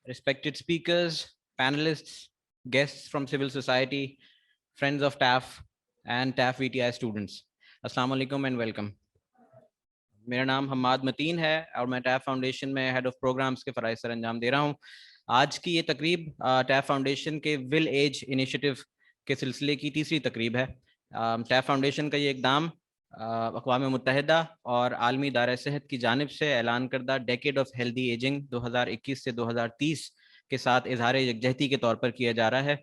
respected speakers, panelists, guests from civil society, friends of TAF and TAF VTI students. Assalamu alaikum and welcome. میرا نام حماد متین ہے اور میں ٹیف foundation میں head of programmes کے فرائض سر انجام دے رہا ہوں. آج کی یہ تقریب ٹیف فاؤنڈیشن کے ول ایج انیشیٹو کے سلسلے کی تیسری تقریب ہے. ٹیف فاؤنڈیشن کا یہ اقدام اقوام متحدہ اور عالمی ادارہ صحت کی جانب سے اعلان کردہ ڈیکیڈ آف ہیلدی ایجنگ 2021 سے 2030 کے ساتھ اظہار یکجہتی کے طور پر کیا جا رہا ہے.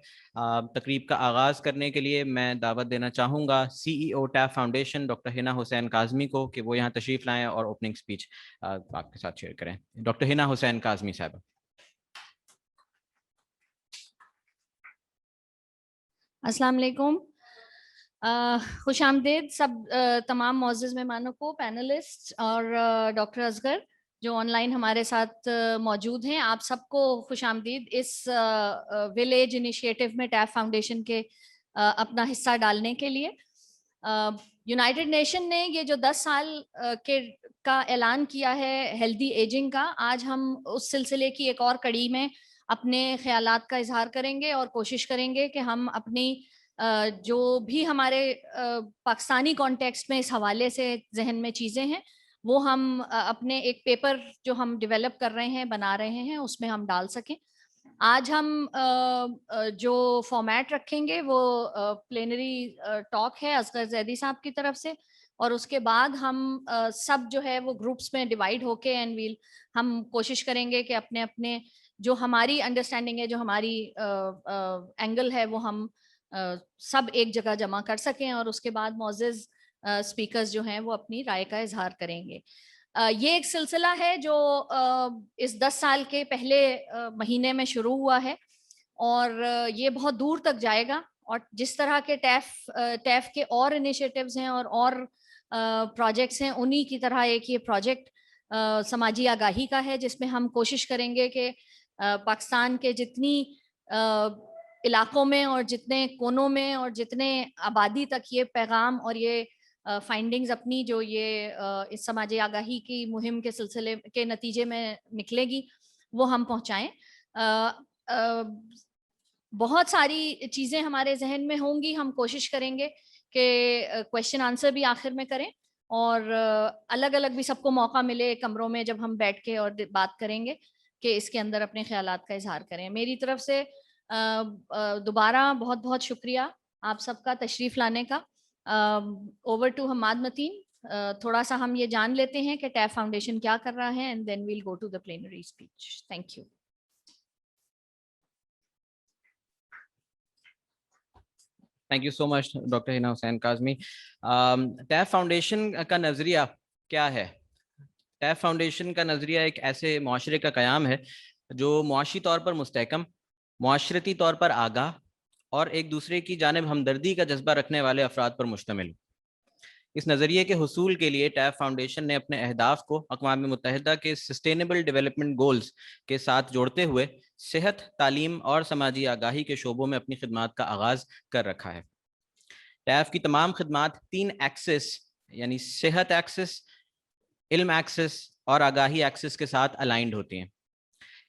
تقریب کا آغاز کرنے کے لیے میں دعوت دینا چاہوں گا سی ای او ٹیف فاؤنڈیشن ڈاکٹر حنا حسین کاظمی کو کہ وہ یہاں تشریف لائیں اور اوپننگ اسپیچ آپ کے ساتھ شیئر کریں. ڈاکٹر حنا حسین کاظمی صاحب. السلام علیکم. خوش آمدید سب تمام معزز مہمانوں کو, پینلسٹ اور ڈاکٹر اصغر جو آن لائن ہمارے ساتھ موجود ہیں. آپ سب کو خوش آمدید اس ولیج انیشیٹو میں ٹیف فاؤنڈیشن کے اپنا حصہ ڈالنے کے لیے. یونائٹڈ نیشن نے یہ جو 10 سال کا اعلان کیا ہے ہیلدی ایجنگ کا, آج ہم اس سلسلے کی ایک اور کڑی میں اپنے خیالات کا اظہار کریں گے اور کوشش کریں گے کہ ہم اپنی جو بھی ہمارے پاکستانی کانٹیکسٹ میں اس حوالے سے ذہن میں چیزیں ہیں وہ ہم اپنے ایک پیپر جو ہم ڈیولپ کر رہے ہیں, بنا رہے ہیں, اس میں ہم ڈال سکیں. آج ہم جو فارمیٹ رکھیں گے وہ پلینری ٹاک ہے اصغر زیدی صاحب کی طرف سے, اور اس کے بعد ہم سب جو ہے وہ گروپس میں ڈیوائڈ ہو کے ہم کوشش کریں گے کہ اپنے اپنے جو ہماری انڈرسٹینڈنگ ہے, جو ہماری اینگل ہے, وہ ہم سب ایک جگہ جمع کر سکیں اور اس کے بعد معزز اسپیکرز جو ہیں وہ اپنی رائے کا اظہار کریں گے. یہ ایک سلسلہ ہے جو اس 10 سال کے پہلے مہینے میں شروع ہوا ہے اور یہ بہت دور تک جائے گا, اور جس طرح کے ٹیف کے اور انیشیٹوز ہیں اور پروجیکٹس ہیں, انہی کی طرح ایک یہ پروجیکٹ سماجی آگاہی کا ہے جس میں ہم کوشش کریں گے کہ پاکستان کے جتنی علاقوں میں اور جتنے کونوں میں اور جتنے آبادی تک یہ پیغام اور یہ فائنڈنگز اپنی جو یہ اس سماجی آگاہی کی مہم کے سلسلے کے نتیجے میں نکلے گی وہ ہم پہنچائیں. بہت ساری چیزیں ہمارے ذہن میں ہوں گی, ہم کوشش کریں گے کہ کویشچن آنسر بھی آخر میں کریں اور الگ الگ بھی سب کو موقع ملے کمروں میں جب ہم بیٹھ کے اور بات کریں گے کہ اس کے اندر اپنے خیالات کا اظہار کریں. میری طرف سے دوبارہ بہت بہت شکریہ آپ سب کا تشریف لانے کا. اوور ٹو حماد متین. تھوڑا سا ہم یہ جان لیتے ہیں کہ ٹیف فاؤنڈیشن کیا کر رہا ہے and then we'll go to the plenary speech. Thank you. Thank you so much doctor Hina Hussain Kazmi. ٹیف فاؤنڈیشن کا نظریہ کیا ہے؟ ٹیف فاؤنڈیشن کا نظریہ ایک ایسے معاشرے کا قیام ہے جو معاشی طور پر مستحکم, معاشرتی طور پر آگاہ اور ایک دوسرے کی جانب ہمدردی کا جذبہ رکھنے والے افراد پر مشتمل. اس نظریے کے حصول کے لیے ٹیف فاؤنڈیشن نے اپنے اہداف کو اقوام متحدہ کے سسٹینیبل ڈیولپمنٹ گولز کے ساتھ جوڑتے ہوئے صحت, تعلیم اور سماجی آگاہی کے شعبوں میں اپنی خدمات کا آغاز کر رکھا ہے. ٹیف کی تمام خدمات 3 ایکسس یعنی صحت ایکسس, علم ایکسس اور آگاہی ایکسس کے ساتھ الائنڈ ہوتی ہیں.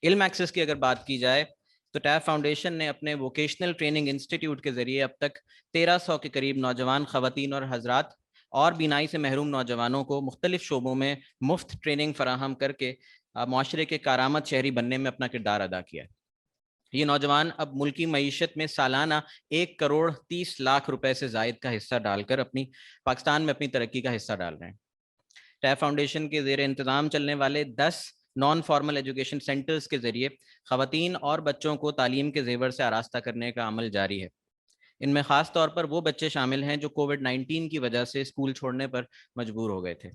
علم ایکسس کی اگر بات کی جائے تو ٹیف فاؤنڈیشن نے اپنے ووکیشنل ٹریننگ انسٹیٹیوٹ کے ذریعے اب تک 1300 کے قریب نوجوان خواتین اور حضرات اور بینائی سے محروم نوجوانوں کو مختلف شعبوں میں مفت ٹریننگ فراہم کر کے معاشرے کے کارآمد شہری بننے میں اپنا کردار ادا کیا ہے. یہ نوجوان اب ملکی معیشت میں سالانہ 1 کروڑ 30 لاکھ روپے سے زائد کا حصہ ڈال کر پاکستان میں اپنی ترقی کا حصہ ڈال رہے ہیں. ٹیف فاؤنڈیشن کے زیر انتظام چلنے والے 10 نان فارمل ایجوکیشن سینٹرز کے ذریعے خواتین اور بچوں کو تعلیم کے زیور سے آراستہ کرنے کا عمل جاری ہے. ان میں خاص طور پر وہ بچے شامل ہیں جو کووڈ-19 کی وجہ سے اسکول چھوڑنے پر مجبور ہو گئے تھے.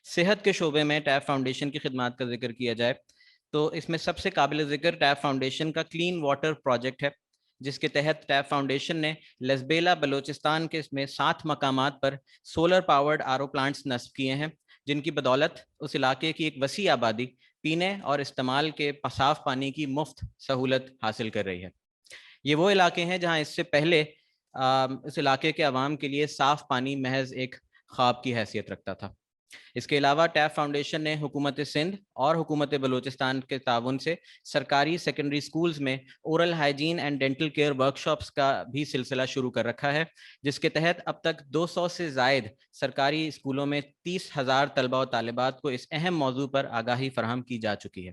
صحت کے شعبے میں ٹیف فاؤنڈیشن کی خدمات کا ذکر کیا جائے تو اس میں سب سے قابل ذکر ٹیف فاؤنڈیشن کا کلین واٹر پروجیکٹ ہے, جس کے تحت ٹیف فاؤنڈیشن نے لسبیلا بلوچستان کے اس میں 7 مقامات پر سولر پاورڈ RO پلانٹس نصب کیے ہیں, جن کی بدولت اس علاقے کی ایک وسیع آبادی پینے اور استعمال کے صاف پانی کی مفت سہولت حاصل کر رہی ہے. یہ وہ علاقے ہیں جہاں اس سے پہلے اس علاقے کے عوام کے لیے صاف پانی محض ایک خواب کی حیثیت رکھتا تھا. اس کے علاوہ ٹیف فاؤنڈیشن نے حکومت سندھ اور حکومت بلوچستان کے تعاون سے سرکاری سیکنڈری سکولز میں oral hygiene and dental care workshops کا بھی سلسلہ شروع کر رکھا ہے، جس کے تحت اب تک 200 سے زائد سرکاری اسکولوں میں 30,000 طلبہ و طالبات کو اس اہم موضوع پر آگاہی فراہم کی جا چکی ہے۔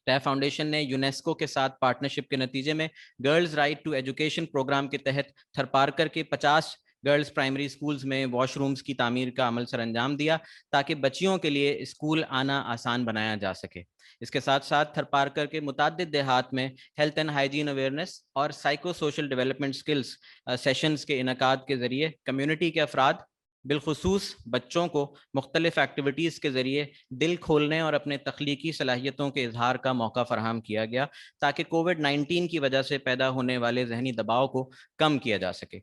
ٹیف فاؤنڈیشن نے یونیسکو کے ساتھ پارٹنرشپ کے نتیجے میں girls right to education programme کے تحت تھرپارکر کے 50 گرلز پرائمری اسکولز میں واش رومز کی تعمیر کا عمل سر انجام دیا تاکہ بچیوں کے لیے اسکول آنا آسان بنایا جا سکے۔ اس کے ساتھ ساتھ تھرپارکر کے متعدد دیہات میں ہیلتھ اینڈ ہائیجین اویئرنیس اور psycho social development skills sessions کے انعقاد کے ذریعے کمیونٹی کے افراد بالخصوص بچوں کو مختلف ایکٹیویٹیز کے ذریعے دل کھولنے اور اپنے تخلیقی صلاحیتوں کے اظہار کا موقع فراہم کیا گیا تاکہ کووڈ-19 کی وجہ سے پیدا ہونے والے ذہنی دباؤ کو کم کیا جا سکے۔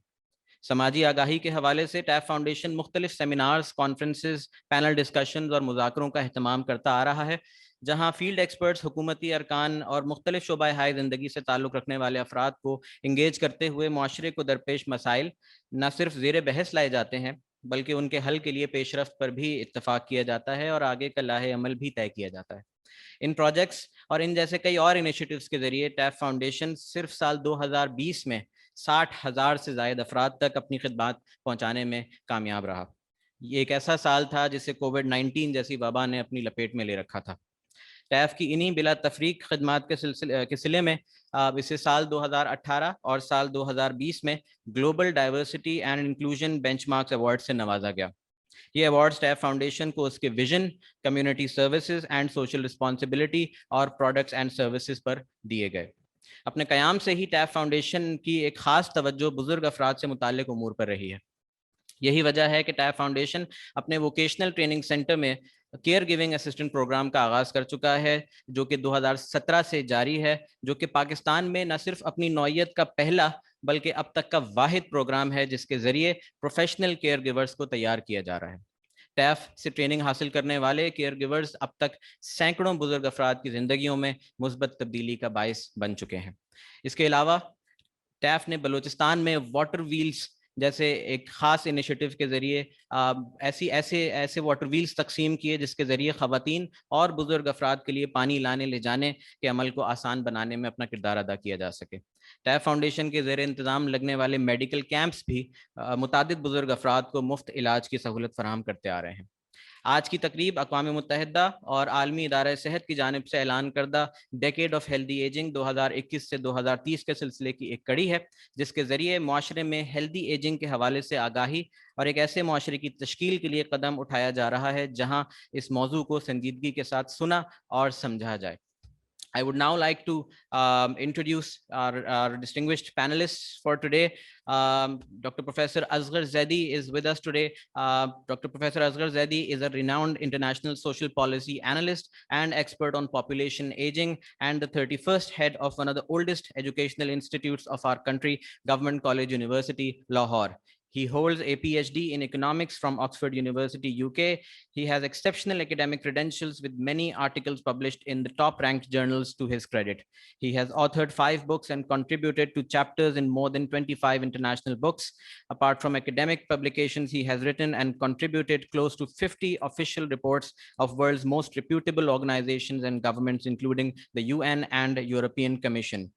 سماجی آگاہی کے حوالے سے ٹیف فاؤنڈیشن مختلف سیمینارز، کانفرنسز، پینل ڈسکشنز اور مذاکروں کا اہتمام کرتا آ رہا ہے، جہاں فیلڈ ایکسپرٹس، حکومتی ارکان اور مختلف شعبۂ ہائے زندگی سے تعلق رکھنے والے افراد کو انگیج کرتے ہوئے معاشرے کو درپیش مسائل نہ صرف زیر بحث لائے جاتے ہیں بلکہ ان کے حل کے لیے پیش رفت پر بھی اتفاق کیا جاتا ہے اور آگے کا لاہ عمل بھی طے کیا جاتا ہے۔ ان پروجیکٹس اور ان جیسے کئی اور انیشیٹوز کے ذریعے ٹیف فاؤنڈیشن صرف سال 2020 میں 60,000 سے زائد افراد تک اپنی خدمات پہنچانے میں کامیاب رہا۔ یہ ایک ایسا سال تھا جسے کووڈ-19 جیسی وبا نے اپنی لپیٹ میں لے رکھا تھا۔ ٹیف کی انہی بلا تفریق خدمات کے سلسلے میں اسے سال 2018 اور سال 2020 میں global diversity and inclusion bench marks award سے نوازا گیا۔ یہ ایوارڈز ٹیف فاؤنڈیشن کو اس کے vision, community services and social responsibility اور پروڈکٹس اینڈ سروسز پر دیے گئے۔ اپنے قیام سے ہی ٹیف فاؤنڈیشن کی ایک خاص توجہ بزرگ افراد سے متعلق امور پر رہی ہے۔ یہی وجہ ہے کہ ٹیف فاؤنڈیشن اپنے ووکیشنل ٹریننگ سینٹر میں کیئر گیونگ اسسٹنٹ پروگرام کا آغاز کر چکا ہے، جو کہ 2017 سے جاری ہے، جو کہ پاکستان میں نہ صرف اپنی نوعیت کا پہلا بلکہ اب تک کا واحد پروگرام ہے جس کے ذریعے پروفیشنل کیئر گیورز کو تیار کیا جا رہا ہے۔ ٹیف سے ٹریننگ حاصل کرنے والے کیئر گیورز اب تک سینکڑوں بزرگ افراد کی زندگیوں میں مثبت تبدیلی کا باعث بن چکے ہیں۔ اس کے علاوہ ٹیف نے بلوچستان میں واٹر ویلز جیسے ایک خاص انیشیٹو کے ذریعے ایسے واٹر ویلز تقسیم کیے جس کے ذریعے خواتین اور بزرگ افراد کے لیے پانی لانے لے جانے کے عمل کو آسان بنانے میں اپنا کردار ادا کیا جا سکے۔ ٹیف فاؤنڈیشن کے زیر انتظام لگنے والے میڈیکل کیمپس بھی متعدد بزرگ افراد کو مفت علاج کی سہولت فراہم کرتے آ رہے ہیں۔ آج کی تقریب اقوام متحدہ اور عالمی ادارہ صحت کی جانب سے اعلان کردہ ڈیکیڈ آف ہیلدی ایجنگ 2021 سے 2030 کے سلسلے کی ایک کڑی ہے، جس کے ذریعے معاشرے میں ہیلدی ایجنگ کے حوالے سے آگاہی اور ایک ایسے معاشرے کی تشکیل کے لیے قدم اٹھایا جا رہا ہے جہاں اس موضوع کو سنجیدگی کے ساتھ سنا اور سمجھا جائے۔ I would now like to introduce our distinguished panelists for today. Dr. Professor Asghar Zaidi is with us today. Dr. Professor Asghar Zaidi is a renowned international social policy analyst and expert on population aging and the 31st head of one of the oldest educational institutes of our country, Government College University, Lahore. He holds a PhD in economics from Oxford University, UK. He has exceptional academic credentials with many articles published in the top-ranked journals to his credit. He has authored 5 books and contributed to chapters in more than 25 international books. Apart from academic publications, he has written and contributed close to 50 official reports of world's most reputable organizations and governments, including the UN and European Commission.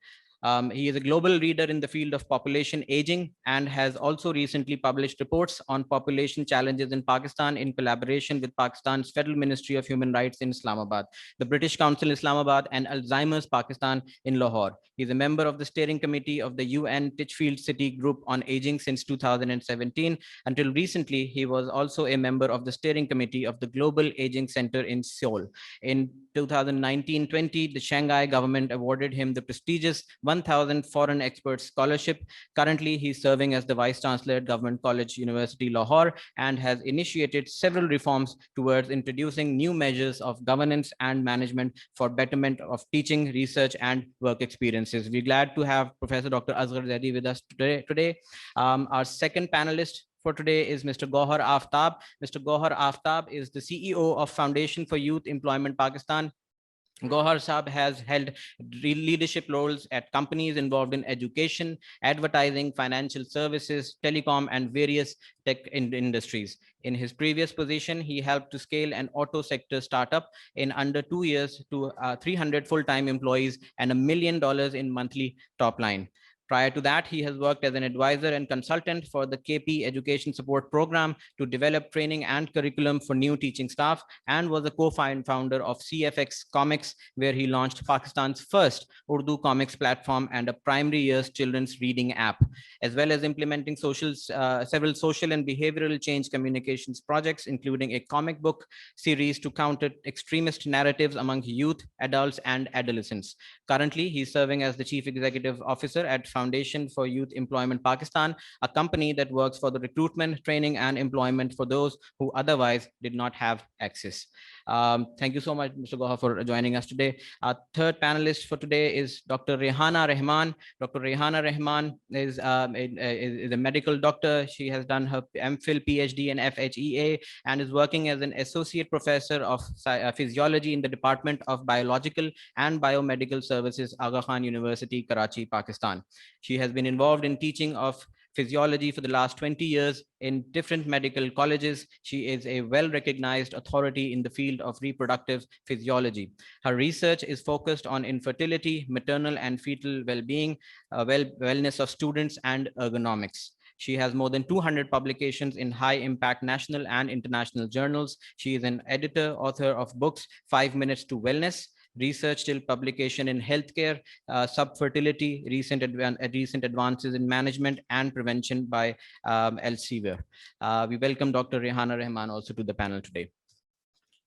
He is a global leader in the field of population aging and has also recently published reports on population challenges in Pakistan in collaboration with Pakistan's Federal Ministry of Human Rights in Islamabad, the British Council Islamabad, and Alzheimer's Pakistan in Lahore. He is a member of the steering committee of the UN Titchfield City Group on Aging since 2017. Until recently, he was also a member of the steering committee of the Global Aging Center in Seoul. In 2019-20, the Shanghai government awarded him the prestigious 1000 Foreign Expert Scholarship. Currently, he is serving as the Vice Chancellor at Government College University, Lahore, and has initiated several reforms towards introducing new measures of governance and management for betterment of teaching, research, and work experiences. We're glad to have Professor Dr. Asghar Zaidi with us today. Our second panelist for today is Mr. Gohar Aftab. Mr. Gohar Aftab is the CEO of Foundation for Youth Employment Pakistan. Gohar Saab has held leadership roles at companies involved in education, advertising, financial services, telecom, and various tech industries. In his previous position, he helped to scale an auto sector startup in under 2 years to 300 full-time employees and $1 million in monthly top line. Prior to that, he has worked as an advisor and consultant for the KP Education Support Program to develop training and curriculum for new teaching staff, and was a co-founder of CFX Comics, where he launched Pakistan's first Urdu comics platform and a primary years children's reading app, as well as implementing several social and behavioral change communications projects, including a comic book series to counter extremist narratives among youth, adults, and adolescents. Currently, he's serving as the Chief Executive Officer at Foundation for Youth Employment Pakistan, a company that works for the recruitment, training, and employment for those who otherwise did not have access. Thank you so much, Mr. Gohar, for joining us today. Our third panelist for today is Dr. Rehana Rehman. Dr. Rehana Rehman is a medical doctor. She has done her MPhil, PhD, and FHEA, and is working as an associate professor of physiology in the Department of Biological and Biomedical Services, Aga Khan University, Karachi, Pakistan. She has been involved in teaching of physiology for the last 20 years in different medical colleges. She is a well-recognized authority in the field of reproductive physiology. Her research is focused on infertility, maternal and fetal well-being, wellness of students, and ergonomics. She has more than 200 publications in high-impact national and international journals. She is an editor, author of books 5 Minutes to Wellness, Research till Publication in Healthcare, Subfertility, Recent Advances in Management and Prevention by Elsevier. We welcome Dr. Rehana Rehman also to the panel today.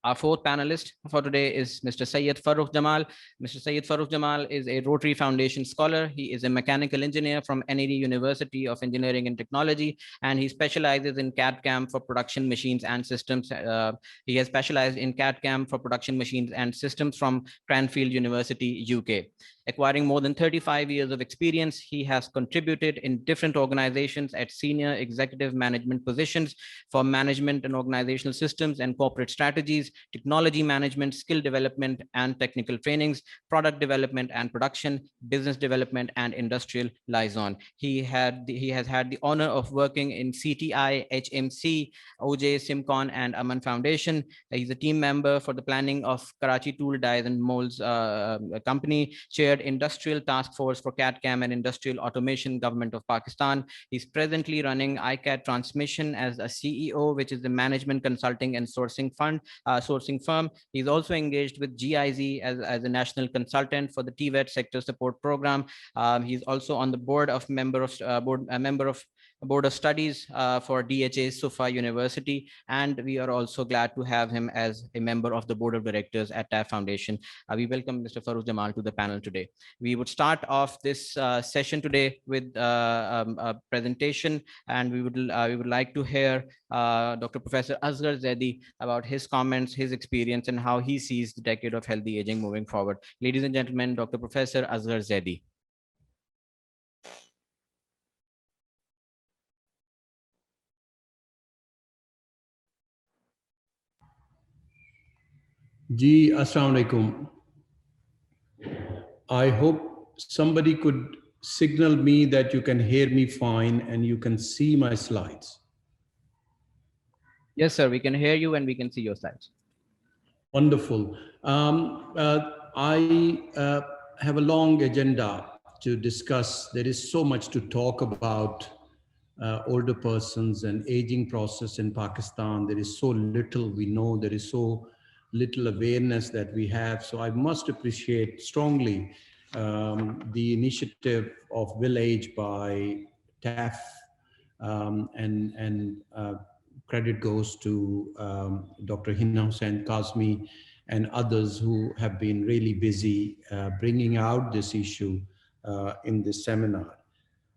Our fourth panelist for today is Mr. Syed Farrukh Jamal. Mr. Syed Farrukh Jamal is a Rotary Foundation scholar. He is a mechanical engineer from NAD University of Engineering and Technology, and he specializes in CAD/CAM for production machines and systems. He has specialized in CAD/CAM for production machines and systems from Cranfield University, UK. Acquiring more than 35 years of experience, he has contributed in different organizations at senior executive management positions for management and organizational systems and corporate strategies, technology management, skill development and technical trainings, product development and production, business development, and industrial liaison. He has had the honor of working in CTI, HMC, OJ, Simcon, and Aman Foundation. He's a team member for the planning of Karachi Tool Dies and Molds company, chaired Industrial Task Force for CAD/CAM and Industrial Automation, Government of Pakistan. He's presently running iCAD Transmission as a CEO, which is the management consulting and sourcing firm. He's also engaged with GIZ as a national consultant for the TVET sector support program. He's also on the board of Board of Studies for DHA Sufa University, and we are also glad to have him as a member of the board of directors at TAF Foundation. We welcome Mr. Farrukh Jamal to the panel today. We would start off this session today with a presentation, and we would like to hear Dr. Professor Asghar Zaidi about his comments, his experience, and how he sees the decade of healthy aging moving forward. Ladies and gentlemen, Dr. Professor Asghar Zaidi. Ji, Assalamu alaikum. I hope somebody could signal me that you can hear me fine and you can see my slides. Yes, sir, we can hear you and we can see your slides. Wonderful. I have a long agenda to discuss. There is so much to talk about older persons and aging process in Pakistan. There is so little we know. There is so little awareness that we have. So I must appreciate strongly the initiative of Will Age by TAF, and credit goes to Dr. Hina Hussain Kazmi and others who have been really busy bringing out this issue in this seminar.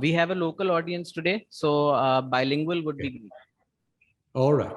We have a local audience today, so bilingual would be great. All right,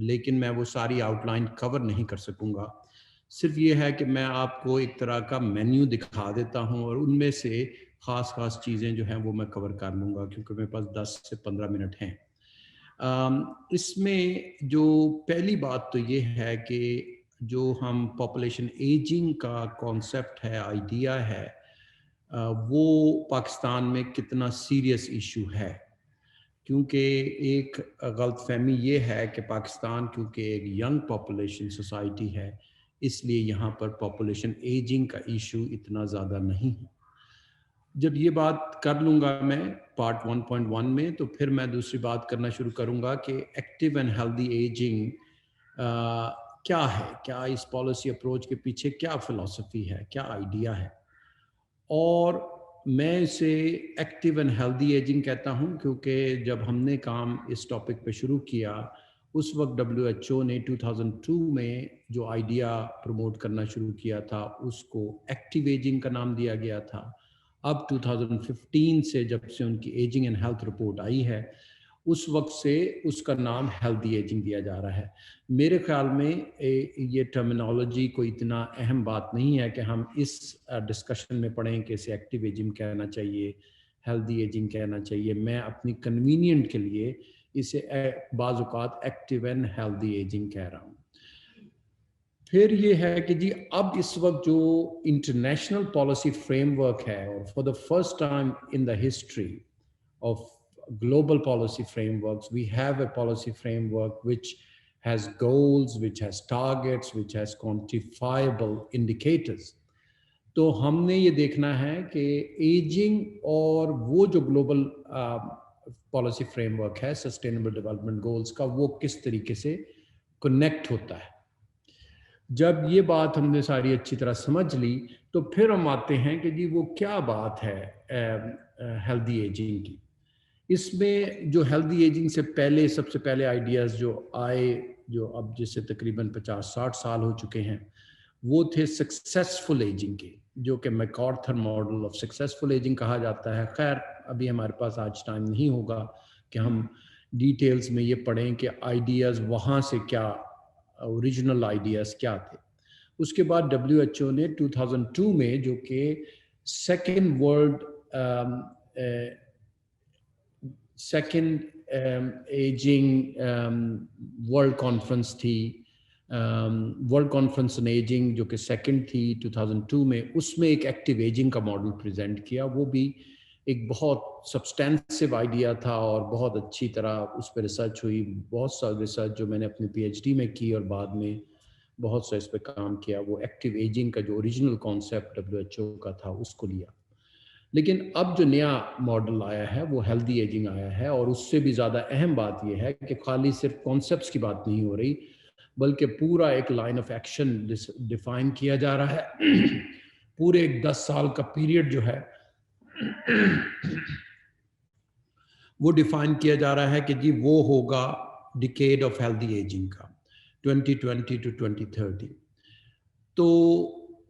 لیکن میں وہ ساری out line کور نہیں کر سکوں گا. صرف یہ ہے کہ میں آپ کو ایک طرح کا مینیو دکھا دیتا ہوں اور ان میں سے خاص چیزیں جو ہیں وہ میں کور کر لوں گا کیونکہ میرے پاس 10 سے 15 منٹ ہیں. اس میں جو پہلی بات تو یہ ہے کہ جو ہم پاپولیشن ایجنگ کا کانسیپٹ ہے, آئیڈیا ہے, وہ پاکستان میں کتنا سیریس ایشو ہے. کیونکہ ایک غلط فہمی یہ ہے کہ پاکستان کیونکہ ایک ینگ پاپولیشن سوسائٹی ہے, اس لیے یہاں پر پاپولیشن ایجنگ کا ایشو اتنا زیادہ نہیں ہے. جب یہ بات کر لوں گا میں پارٹ 1.1 میں, تو پھر میں دوسری بات کرنا شروع کروں گا کہ ایکٹیو اینڈ ہیلدی ایجنگ کیا ہے, کیا اس پالیسی اپروچ کے پیچھے کیا فلسفی ہے, کیا آئیڈیا ہے. اور میں اسے ایکٹیو اینڈ ہیلدی ایجنگ کہتا ہوں کیونکہ جب ہم نے کام اس ٹاپک پہ شروع کیا اس وقت WHO نے 2002 میں جو آئیڈیا پروموٹ کرنا شروع کیا تھا اس کو ایکٹیو ایجنگ کا نام دیا گیا تھا. اب 2015 سے جب سے ان کی ایجنگ اینڈ ہیلتھ رپورٹ آئی ہے اس وقت سے اس کا نام ہیلدی ایجنگ دیا جا رہا ہے. میرے خیال میں یہ ٹرمینالوجی کوئی اتنا اہم بات نہیں ہے کہ ہم اس ڈسکشن میں پڑھیں کہ اسے ایکٹیو ایجنگ کہنا چاہیے, ہیلدی ایجنگ کہنا چاہیے. میں اپنی کنوینئنٹ کے لیے اسے بعض اوقات ایکٹیو اینڈ ہیلدی ایجنگ کہہ رہا ہوں. پھر یہ ہے کہ جی اب اس وقت جو انٹرنیشنل پالیسی فریم ورک ہے, اور for the first time in the history of global policy frameworks, we have a policy framework which has goals, which has targets, which has quantifiable indicators. تو ہم نے یہ دیکھنا ہے کہ ایجنگ اور وہ جو گلوبل پالیسی فریم ورک ہے سسٹینیبل ڈیولپمنٹ گولز کا, وہ کس طریقے سے کنیکٹ ہوتا ہے. جب یہ بات ہم نے ساری اچھی طرح سمجھ لی تو پھر ہم آتے ہیں کہ جی وہ کیا بات ہے ہیلدی ایجنگ کی. اس میں جو ہیلدی ایجنگ سے پہلے سب سے پہلے آئیڈیاز جو آئے, جو اب جس سے تقریباً 50-60 سال ہو چکے ہیں, وہ تھے سکسیسفل ایجنگ کے, جو کہ MacArthur model of successful ageing کہا جاتا ہے. خیر ابھی ہمارے پاس آج ٹائم نہیں ہوگا کہ ہم ڈیٹیلز میں یہ پڑھیں کہ آئیڈیاز وہاں سے کیا اوریجنل آئیڈیاز کیا تھے. اس کے بعد WHO نے 2002 میں, جو کہ سیکنڈ ایجنگ ورلڈ کانفرنس تھی, ورلڈ کانفرنس ان ایجنگ جو کہ سیکنڈ تھی 2002 میں, اس میں ایک ایکٹیو ایجنگ کا ماڈل پریزنٹ کیا. وہ بھی ایک بہت سبسٹینسو آئیڈیا تھا اور بہت اچھی طرح اس پہ ریسرچ ہوئی. بہت سا ریسرچ جو میں نے اپنی PhD میں کی اور بعد میں بہت سا اس پہ کام کیا, وہ ایکٹیو ایجنگ کا جو اوریجنل کانسیپٹ WHO کا تھا اس کو لیا. لیکن اب جو نیا ماڈل آیا ہے وہ ہیلدی ایجنگ آیا ہے, اور اس سے بھی زیادہ اہم بات یہ ہے کہ خالی صرف کانسیپٹس کی بات نہیں ہو رہی بلکہ پورا ایک لائن آف ایکشن ڈیفائن کیا جا رہا ہے. پورے ایک 10 سال کا پیریڈ جو ہے وہ ڈیفائن کیا جا رہا ہے کہ جی وہ ہوگا ڈیکیڈ آف ہیلدی ایجنگ کا 2020 to 2030. تو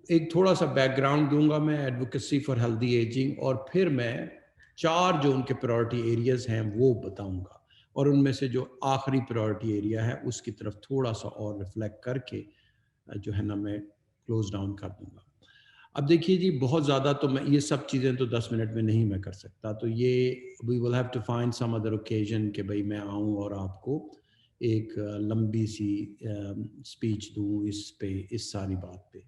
ایک تھوڑا سا بیک گراؤنڈ دوں گا میں ایڈوکیسی فار ہیلدی ایجنگ, اور پھر میں 4 جو ان کے پرائورٹی ایریاز ہیں وہ بتاؤں گا, اور ان میں سے جو آخری پرائورٹی ایریا ہے اس کی طرف تھوڑا سا اور ریفلیکٹ کر کے جو ہے نا میں کلوز ڈاؤن کر دوں گا. اب دیکھیے جی بہت زیادہ تو میں یہ سب چیزیں تو 10 منٹ میں نہیں میں کر سکتا, تو یہ we will have to find some other occasion کہ بھائی میں آؤں اور آپ کو ایک لمبی سی اسپیچ دوں اس پہ, اس ساری بات پہ.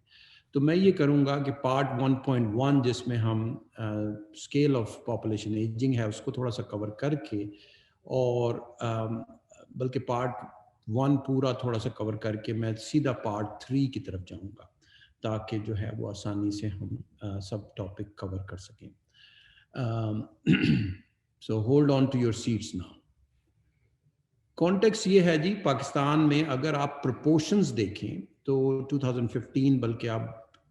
تو میں یہ کروں گا کہ پارٹ 1.1 جس میں ہم اسکیل آف پاپولیشن ایجنگ ہے اس کو تھوڑا سا کور کر کے, اور بلکہ پارٹ 1 پورا تھوڑا سا کور کر کے میں سیدھا پارٹ 3 کی طرف جاؤں گا تاکہ جو ہے وہ آسانی سے ہم سب ٹاپک کور کر سکیں. So hold on to your seats now. Context یہ ہے جی پاکستان میں اگر آپ پروپورشنز دیکھیں تو 2015 بلکہ اب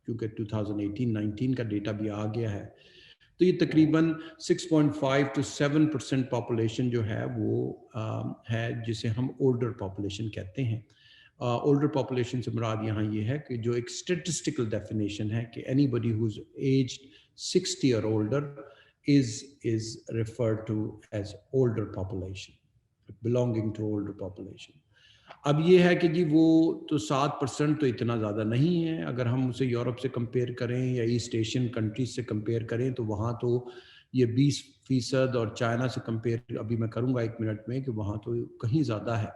کیونکہ 2018-19 کا ڈیٹا بھی آ گیا ہے تو یہ تقریباً 6.5 to 7% پاپولیشن جو ہے وہ ہے جسے ہم اولڈر پاپولیشن کہتے ہیں. اولڈر پاپولیشن سے مراد یہاں یہ ہے کہ جو ایک اسٹیٹسٹیکل ڈیفینیشن ہے کہ اینی بڈی ہوز ایجڈ 60 اور older is referred to as older population, belonging to older population. اب یہ ہے کہ جی وہ تو 7% تو اتنا زیادہ نہیں ہے. اگر ہم اسے یورپ سے کمپیئر کریں یا ایسٹ ایشین کنٹریز سے کمپیئر کریں تو وہاں تو یہ 20%، اور چائنا سے کمپیئر ابھی میں کروں گا 1 منٹ میں کہ وہاں تو کہیں زیادہ ہے.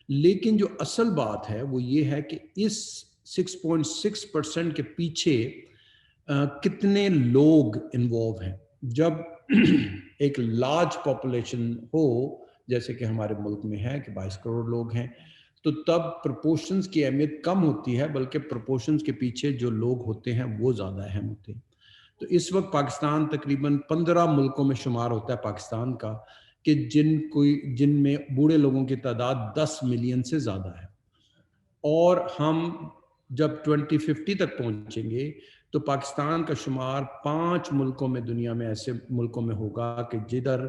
لیکن جو اصل بات ہے وہ یہ ہے کہ اس 6.6% کے پیچھے کتنے لوگ انوالو ہیں. جب ایک لارج پاپولیشن ہو جیسے کہ ہمارے ملک میں ہے کہ 22 کروڑ لوگ ہیں تو تب پروپورشنز کی اہمیت کم ہوتی ہے، بلکہ پروپورشنز کے پیچھے جو لوگ ہوتے ہیں وہ زیادہ اہم ہوتے ہیں. تو اس وقت پاکستان تقریباً 15 ملکوں میں شمار ہوتا ہے پاکستان کا کہ جن میں بوڑھے لوگوں کی تعداد 10 ملین سے زیادہ ہے. اور ہم جب 2050 تک پہنچیں گے تو پاکستان کا شمار 5 ملکوں میں دنیا میں ایسے ملکوں میں ہوگا کہ جدھر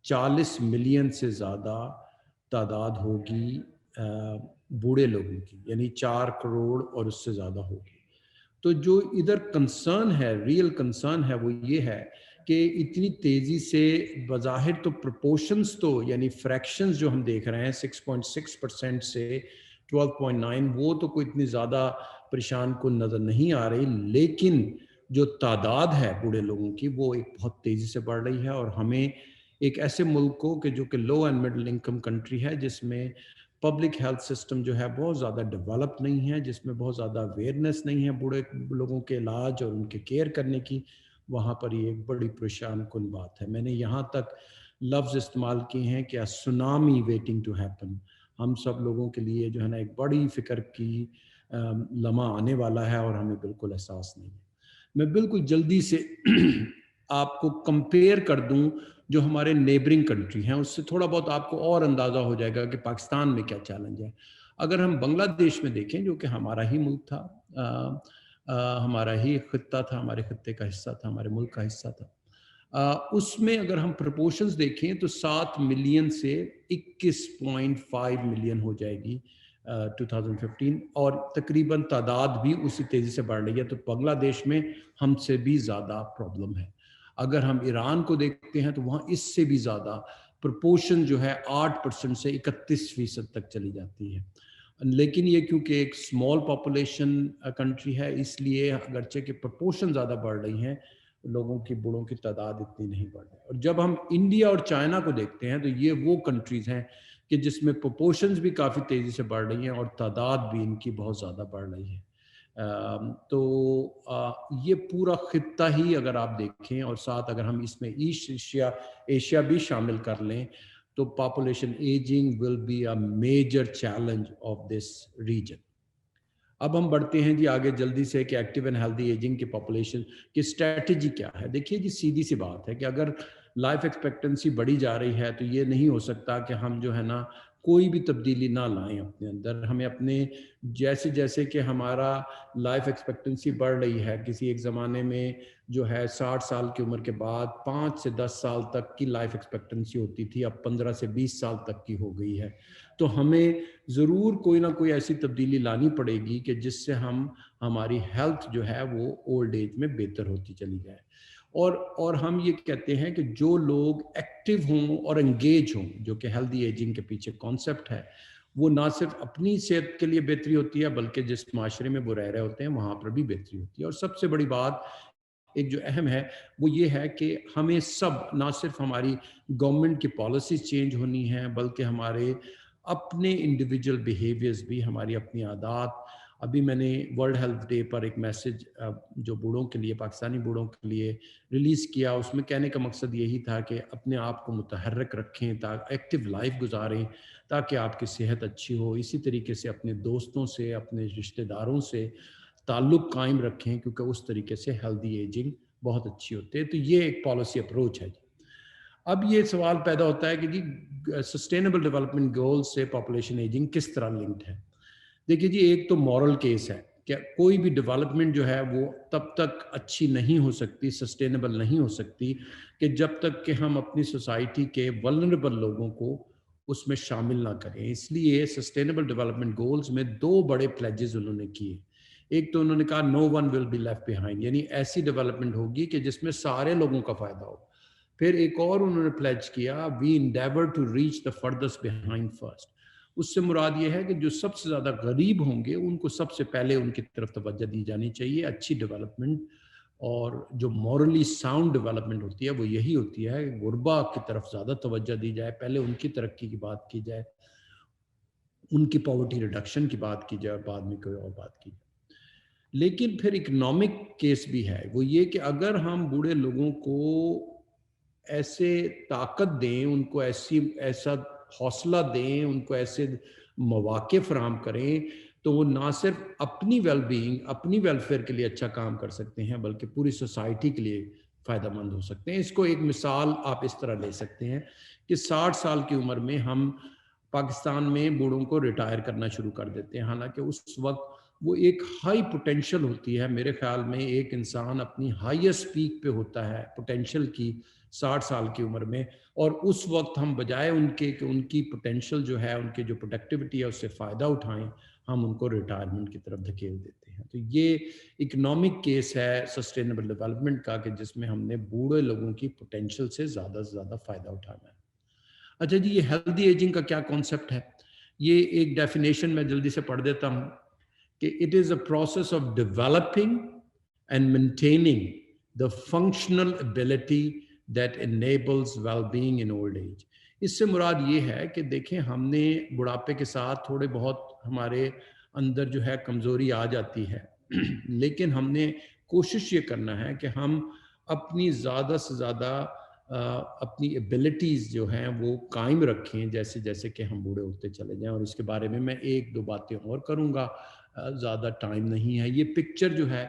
40 ملین سے زیادہ تعداد ہوگی بوڑھے لوگوں کی، یعنی 4 کروڑ اور اس سے زیادہ ہوگی. تو جو ادھر کنسرن ہے، ریئل کنسرن ہے، وہ یہ ہے کہ اتنی تیزی سے بظاہر تو پروپورشنز تو یعنی فریکشنز جو ہم دیکھ رہے ہیں 6.6% سے 12.9 وہ تو کوئی اتنی زیادہ پریشان کن نظر نہیں آ رہی، لیکن جو تعداد ہے بوڑھے لوگوں کی وہ ایک بہت تیزی سے بڑھ رہی ہے. اور ہمیں ایک ایسے ملک کو کہ جو کہ لو اینڈ مڈل انکم کنٹری ہے، جس میں پبلک ہیلتھ سسٹم جو ہے بہت زیادہ ڈیولپ نہیں ہے، جس میں بہت زیادہ اویئرنیس نہیں ہے بوڑھے لوگوں کے علاج اور ان کے کیئر کرنے کی، وہاں پر یہ ایک بڑی پریشان کن بات ہے. میں نے یہاں تک لفظ استعمال کیے ہیں کہ سونامی ویٹنگ ٹو ہیپن. ہم سب لوگوں کے لیے جو ہے نا ایک بڑی فکر کی لمحہ آنے والا ہے اور ہمیں بالکل احساس نہیں ہے. میں بالکل جلدی سے آپ کو کمپیئر کر دوں جو ہمارے نیبرنگ کنٹری ہیں، اس سے تھوڑا بہت آپ کو اور اندازہ ہو جائے گا کہ پاکستان میں کیا چیلنج ہے. اگر ہم بنگلہ دیش میں دیکھیں جو کہ ہمارا ہی ملک تھا، ہمارا ہی خطہ تھا، ہمارے خطے کا حصہ تھا، ہمارے ملک کا حصہ تھا، اس میں اگر ہم پروپورشنز دیکھیں تو 7 ملین سے 21.5 ملین ہو جائے گی 2015، اور تقریباً تعداد بھی اسی تیزی سے بڑھ رہی ہے. تو بنگلہ دیش میں ہم سے بھی زیادہ پرابلم ہے. اگر ہم ایران کو دیکھتے ہیں تو وہاں اس سے بھی زیادہ پروپورشن جو ہے 8% سے 31% تک چلی جاتی ہے. لیکن یہ کیونکہ ایک سمال پاپولیشن کنٹری ہے، اس لیے اگرچہ کہ پروپورشن زیادہ بڑھ رہی ہیں، لوگوں کی بوڑھوں کی تعداد اتنی نہیں بڑھ رہی. اور جب ہم انڈیا اور چائنا کو دیکھتے ہیں تو یہ وہ کنٹریز ہیں کہ جس میں پروپورشنز بھی کافی تیزی سے بڑھ رہی ہیں اور تعداد بھی ان کی بہت زیادہ بڑھ رہی ہے. تو یہ پورا خطہ ہی اگر آپ دیکھیں اور ساتھ اگر ہم اس میں ایسٹ ایشیا بھی شامل کر لیں تو population ageing will be a major challenge of this region. اب ہم بڑھتے ہیں جی آگے جلدی سے کہ ایکٹیو اینڈ ہیلدی ایجنگ کی پاپولیشن کی اسٹریٹجی کیا ہے. دیکھیے جی سیدھی سی بات ہے کہ اگر لائف ایکسپیکٹنسی بڑھی جا رہی ہے تو یہ نہیں ہو سکتا کہ ہم جو ہے نا کوئی بھی تبدیلی نہ لائیں اپنے اندر. ہمیں اپنے جیسے جیسے کہ ہمارا لائف ایکسپیکٹنسی بڑھ رہی ہے، کسی ایک زمانے میں جو ہے 60 سال کی عمر کے بعد 5 سے 10 سال تک کی لائف ایکسپیکٹنسی ہوتی تھی، اب 15 سے 20 سال تک کی ہو گئی ہے. تو ہمیں ضرور کوئی نہ کوئی ایسی تبدیلی لانی پڑے گی کہ جس سے ہماری ہیلتھ جو ہے وہ اولڈ ایج میں بہتر ہوتی چلی جائے. اور ہم یہ کہتے ہیں کہ جو لوگ ایکٹیو ہوں اور انگیج ہوں، جو کہ ہیلدی ایجنگ کے پیچھے کانسیپٹ ہے، وہ نہ صرف اپنی صحت کے لیے بہتری ہوتی ہے بلکہ جس معاشرے میں وہ رہ رہے ہوتے ہیں وہاں پر بھی بہتری ہوتی ہے. اور سب سے بڑی بات ایک جو اہم ہے وہ یہ ہے کہ ہمیں سب نہ صرف ہماری گورنمنٹ کی پالیسیز چینج ہونی ہیں بلکہ ہمارے اپنے انڈیویجول بیہیویئرز بھی، ہماری اپنی عادات. ابھی میں نے ورلڈ ہیلتھ ڈے پر ایک میسج جو بوڑھوں کے لیے، پاکستانی بوڑھوں کے لیے ریلیز کیا. اس میں کہنے کا مقصد یہی تھا کہ اپنے آپ کو متحرک رکھیں، ایکٹیو لائف گزاریں تاکہ آپ کی صحت اچھی ہو. اسی طریقے سے اپنے دوستوں سے، اپنے رشتہ داروں سے تعلق قائم رکھیں کیونکہ اس طریقے سے ہیلدی ایجنگ بہت اچھی ہوتی ہے. تو یہ ایک پالیسی اپروچ ہے. اب یہ سوال پیدا ہوتا ہے کہ جی سسٹینیبل ڈیولپمنٹ گولز سے پاپولیشن ایجنگ کس طرح لنکڈ ہے. دیکھیے جی ایک تو مورل کیس ہے کہ کوئی بھی ڈیولپمنٹ جو ہے وہ تب تک اچھی نہیں ہو سکتی، سسٹینیبل نہیں ہو سکتی کہ جب تک کہ ہم اپنی سوسائٹی کے ولنریبل لوگوں کو اس میں شامل نہ کریں. اس لیے سسٹینیبل ڈیولپمنٹ گولز میں 2 بڑے پلیجز انہوں نے کیے. ایک تو انہوں نے کہا no one will be left behind, یعنی ایسی ڈیولپمنٹ ہوگی کہ جس میں سارے لوگوں کا فائدہ ہو. پھر ایک اور انہوں نے پلیج کیا we endeavour to reach the furthest behind first. اس سے مراد یہ ہے کہ جو سب سے زیادہ غریب ہوں گے ان کو سب سے پہلے ان کی طرف توجہ دی جانی چاہیے. اچھی ڈیولپمنٹ اور جو مورلی ساؤنڈ ڈیولپمنٹ ہوتی ہے وہ یہی ہوتی ہے کہ غربا کی طرف زیادہ توجہ دی جائے, پہلے ان کی ترقی کی بات کی جائے, ان کی پاورٹی ریڈکشن کی بات کی جائے, بعد میں کوئی اور بات کی جائے. لیکن پھر اکنامک کیس بھی ہے, وہ یہ کہ اگر ہم بوڑھے لوگوں کو ایسے طاقت دیں, ان کو ایسا حوصلہ دیں, ان کو ایسے مواقع فراہم کریں, تو وہ نہ صرف اپنی ویل بینگ, اپنی ویلفیئر کے لیے اچھا کام کر سکتے ہیں بلکہ پوری سوسائٹی کے لیے فائدہ مند ہو سکتے ہیں. اس کو ایک مثال آپ اس طرح لے سکتے ہیں کہ 60 سال کی عمر میں ہم پاکستان میں بوڑھوں کو ریٹائر کرنا شروع کر دیتے ہیں, حالانکہ اس وقت وہ ایک ہائی پوٹینشل ہوتی ہے. میرے خیال میں ایک انسان اپنی ہائیسٹ پیک پہ ہوتا ہے پوٹینشل کی 60 سال کی عمر میں, اور اس وقت ہم بجائے ان کے کہ ان کی پوٹینشل جو ہے, ان کی جو پروڈکٹیوٹی ہے اس سے فائدہ اٹھائیں, ہم ان کو ریٹائرمنٹ کی طرف دھکیل دیتے ہیں. تو یہ اکنامک کیس ہے سسٹینیبل ڈیولپمنٹ کا کہ جس میں ہم نے بوڑھے لوگوں کی پوٹینشل سے زیادہ فائدہ اٹھانا ہے. اچھا جی, یہ ہیلدی ایجنگ کا کیا کانسیپٹ ہے؟ یہ ایک ڈیفینیشن میں جلدی سے پڑھ دیتا ہوں کہ it is a process of developing and maintaining the functional ability that enables well being in old age. اس سے مراد یہ ہے کہ دیکھیں, ہم نے بڑھاپے کے ساتھ تھوڑے بہت ہمارے اندر جو ہے کمزوری آ جاتی ہے, لیکن ہم نے کوشش یہ کرنا ہے کہ ہم اپنی زیادہ سے زیادہ اپنی ایبلٹیز جو ہیں وہ قائم رکھیں جیسے جیسے کہ ہم بوڑھے ہوتے چلے جائیں. اور اس کے بارے میں ایک دو باتیں اور کروں گا, زیادہ ٹائم نہیں ہے. یہ پکچر جو ہے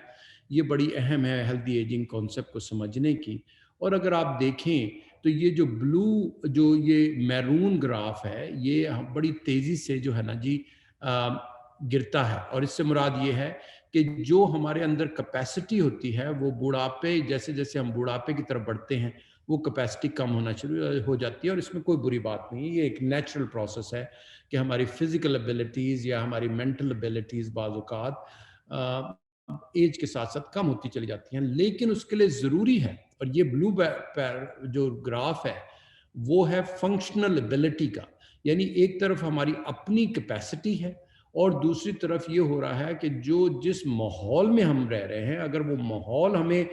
یہ بڑی اہم ہے ہیلدی ایجنگ کانسیپٹ کو سمجھنے کی. اور اگر آپ دیکھیں تو یہ جو بلو جو یہ میرون گراف ہے یہ بڑی تیزی سے جو ہے نا جی گرتا ہے, اور اس سے مراد یہ ہے کہ جو ہمارے اندر کیپیسٹی ہوتی ہے وہ بڑھاپے جیسے جیسے ہم بڑھاپے کی طرف بڑھتے ہیں وہ کیپیسٹی کم ہونا شروع ہو جاتی ہے. اور اس میں کوئی بری بات نہیں, یہ ایک نیچرل پروسیس ہے کہ ہماری فزیکل ایبلٹیز یا ہماری مینٹل ایبلٹیز بعض اوقات ایج کے ساتھ ساتھ کم ہوتی چلی جاتی ہیں. لیکن اس کے لیے ضروری ہے, اور یہ بلو جو گراف ہے وہ ہے فنکشنل ایبلٹی کا, یعنی ایک طرف ہماری اپنی کیپیسٹی ہے اور دوسری طرف یہ ہو رہا ہے کہ جس ماحول میں ہم رہ رہے ہیں اگر وہ ماحول ہمیں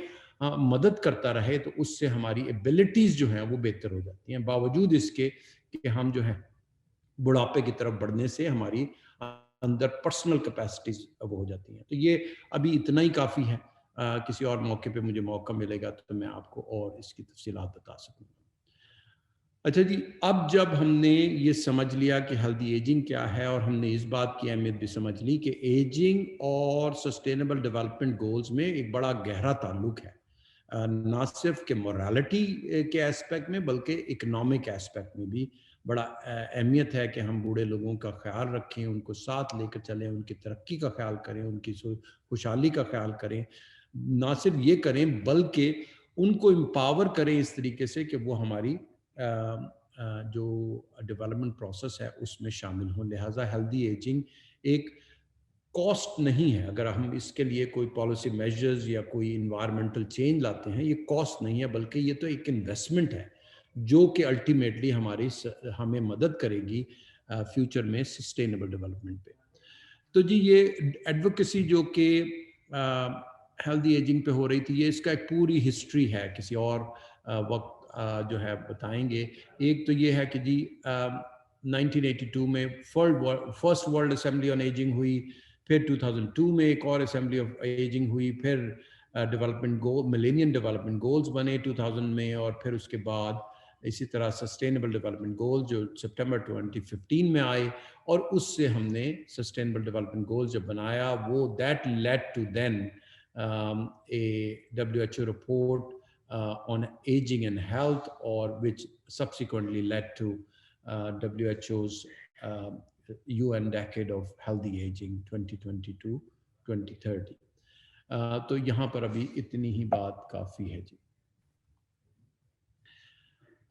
مدد کرتا رہے تو اس سے ہماری ایبلٹیز جو ہیں وہ بہتر ہو جاتی ہیں, باوجود اس کے کہ ہم جو ہے بڑھاپے کی طرف بڑھنے سے ہماری اندر پرسنل کیپیسٹیز وہ ہو جاتی ہیں. تو یہ ابھی اتنا ہی کافی ہے, کسی اور موقع پہ مجھے موقع ملے گا تو میں آپ کو اور اس کی تفصیلات بتا سکوں گا. اچھا جی, اب جب ہم نے یہ سمجھ لیا کہ ہیلدی ایجنگ کیا ہے اور ہم نے اس بات کی اہمیت بھی سمجھ لی کہ ایجنگ اور سسٹینیبل ڈیولپمنٹ گولز میں ایک بڑا گہرا تعلق ہے, نہ صرف کہ مورالٹی کے اسپیکٹ میں بلکہ اکنامک اسپیکٹ میں بھی بڑا اہمیت ہے کہ ہم بوڑھے لوگوں کا خیال رکھیں, ان کو ساتھ لے کر چلیں, ان کی ترقی کا خیال کریں, ان کی خوشحالی کا خیال کریں. نہ صرف یہ کریں بلکہ ان کو امپاور کریں اس طریقے سے کہ وہ ہماری جو ڈیولپمنٹ پروسیس ہے اس میں شامل ہوں. لہٰذا ہیلدی ایجنگ ایک کاسٹ نہیں ہے. اگر ہم اس کے لیے کوئی پالیسی میجرز یا کوئی انوائرمنٹل چینج لاتے ہیں یہ کاسٹ نہیں ہے بلکہ یہ تو ایک انویسٹمنٹ ہے جو کہ الٹیمیٹلی ہمیں مدد کرے گی فیوچر میں سسٹینیبل ڈیولپمنٹ پہ. تو جی یہ ایڈوکیسی جو کہ ہیلدی ایجنگ پہ ہو رہی تھی یہ اس کا ایک پوری ہسٹری ہے, کسی اور وقت جو ہے بتائیں گے. ایک تو یہ ہے کہ جی 1982 میں فرسٹ ورلڈ اسمبلی آن ایجنگ ہوئی, پھر 2002 میں ایک اور اسمبلی آف ایجنگ ہوئی, پھر ڈیولپمنٹ گول ملینیم ڈیولپمنٹ گولز بنے 2000 میں, اور پھر اس کے بعد اسی طرح سسٹینیبل ڈیولپمنٹ گولز جو سپٹمبر 2015 میں آئے, اور اس سے ہم نے سسٹینیبل ڈیولپمنٹ گولز جب بنایا وہ that lead to then a WHO report on aging and health, or which subsequently led to WHO's UN Decade of Healthy Aging 2020-2030. تو یہاں پر ابھی اتنی ہی بات کافی ہے جی.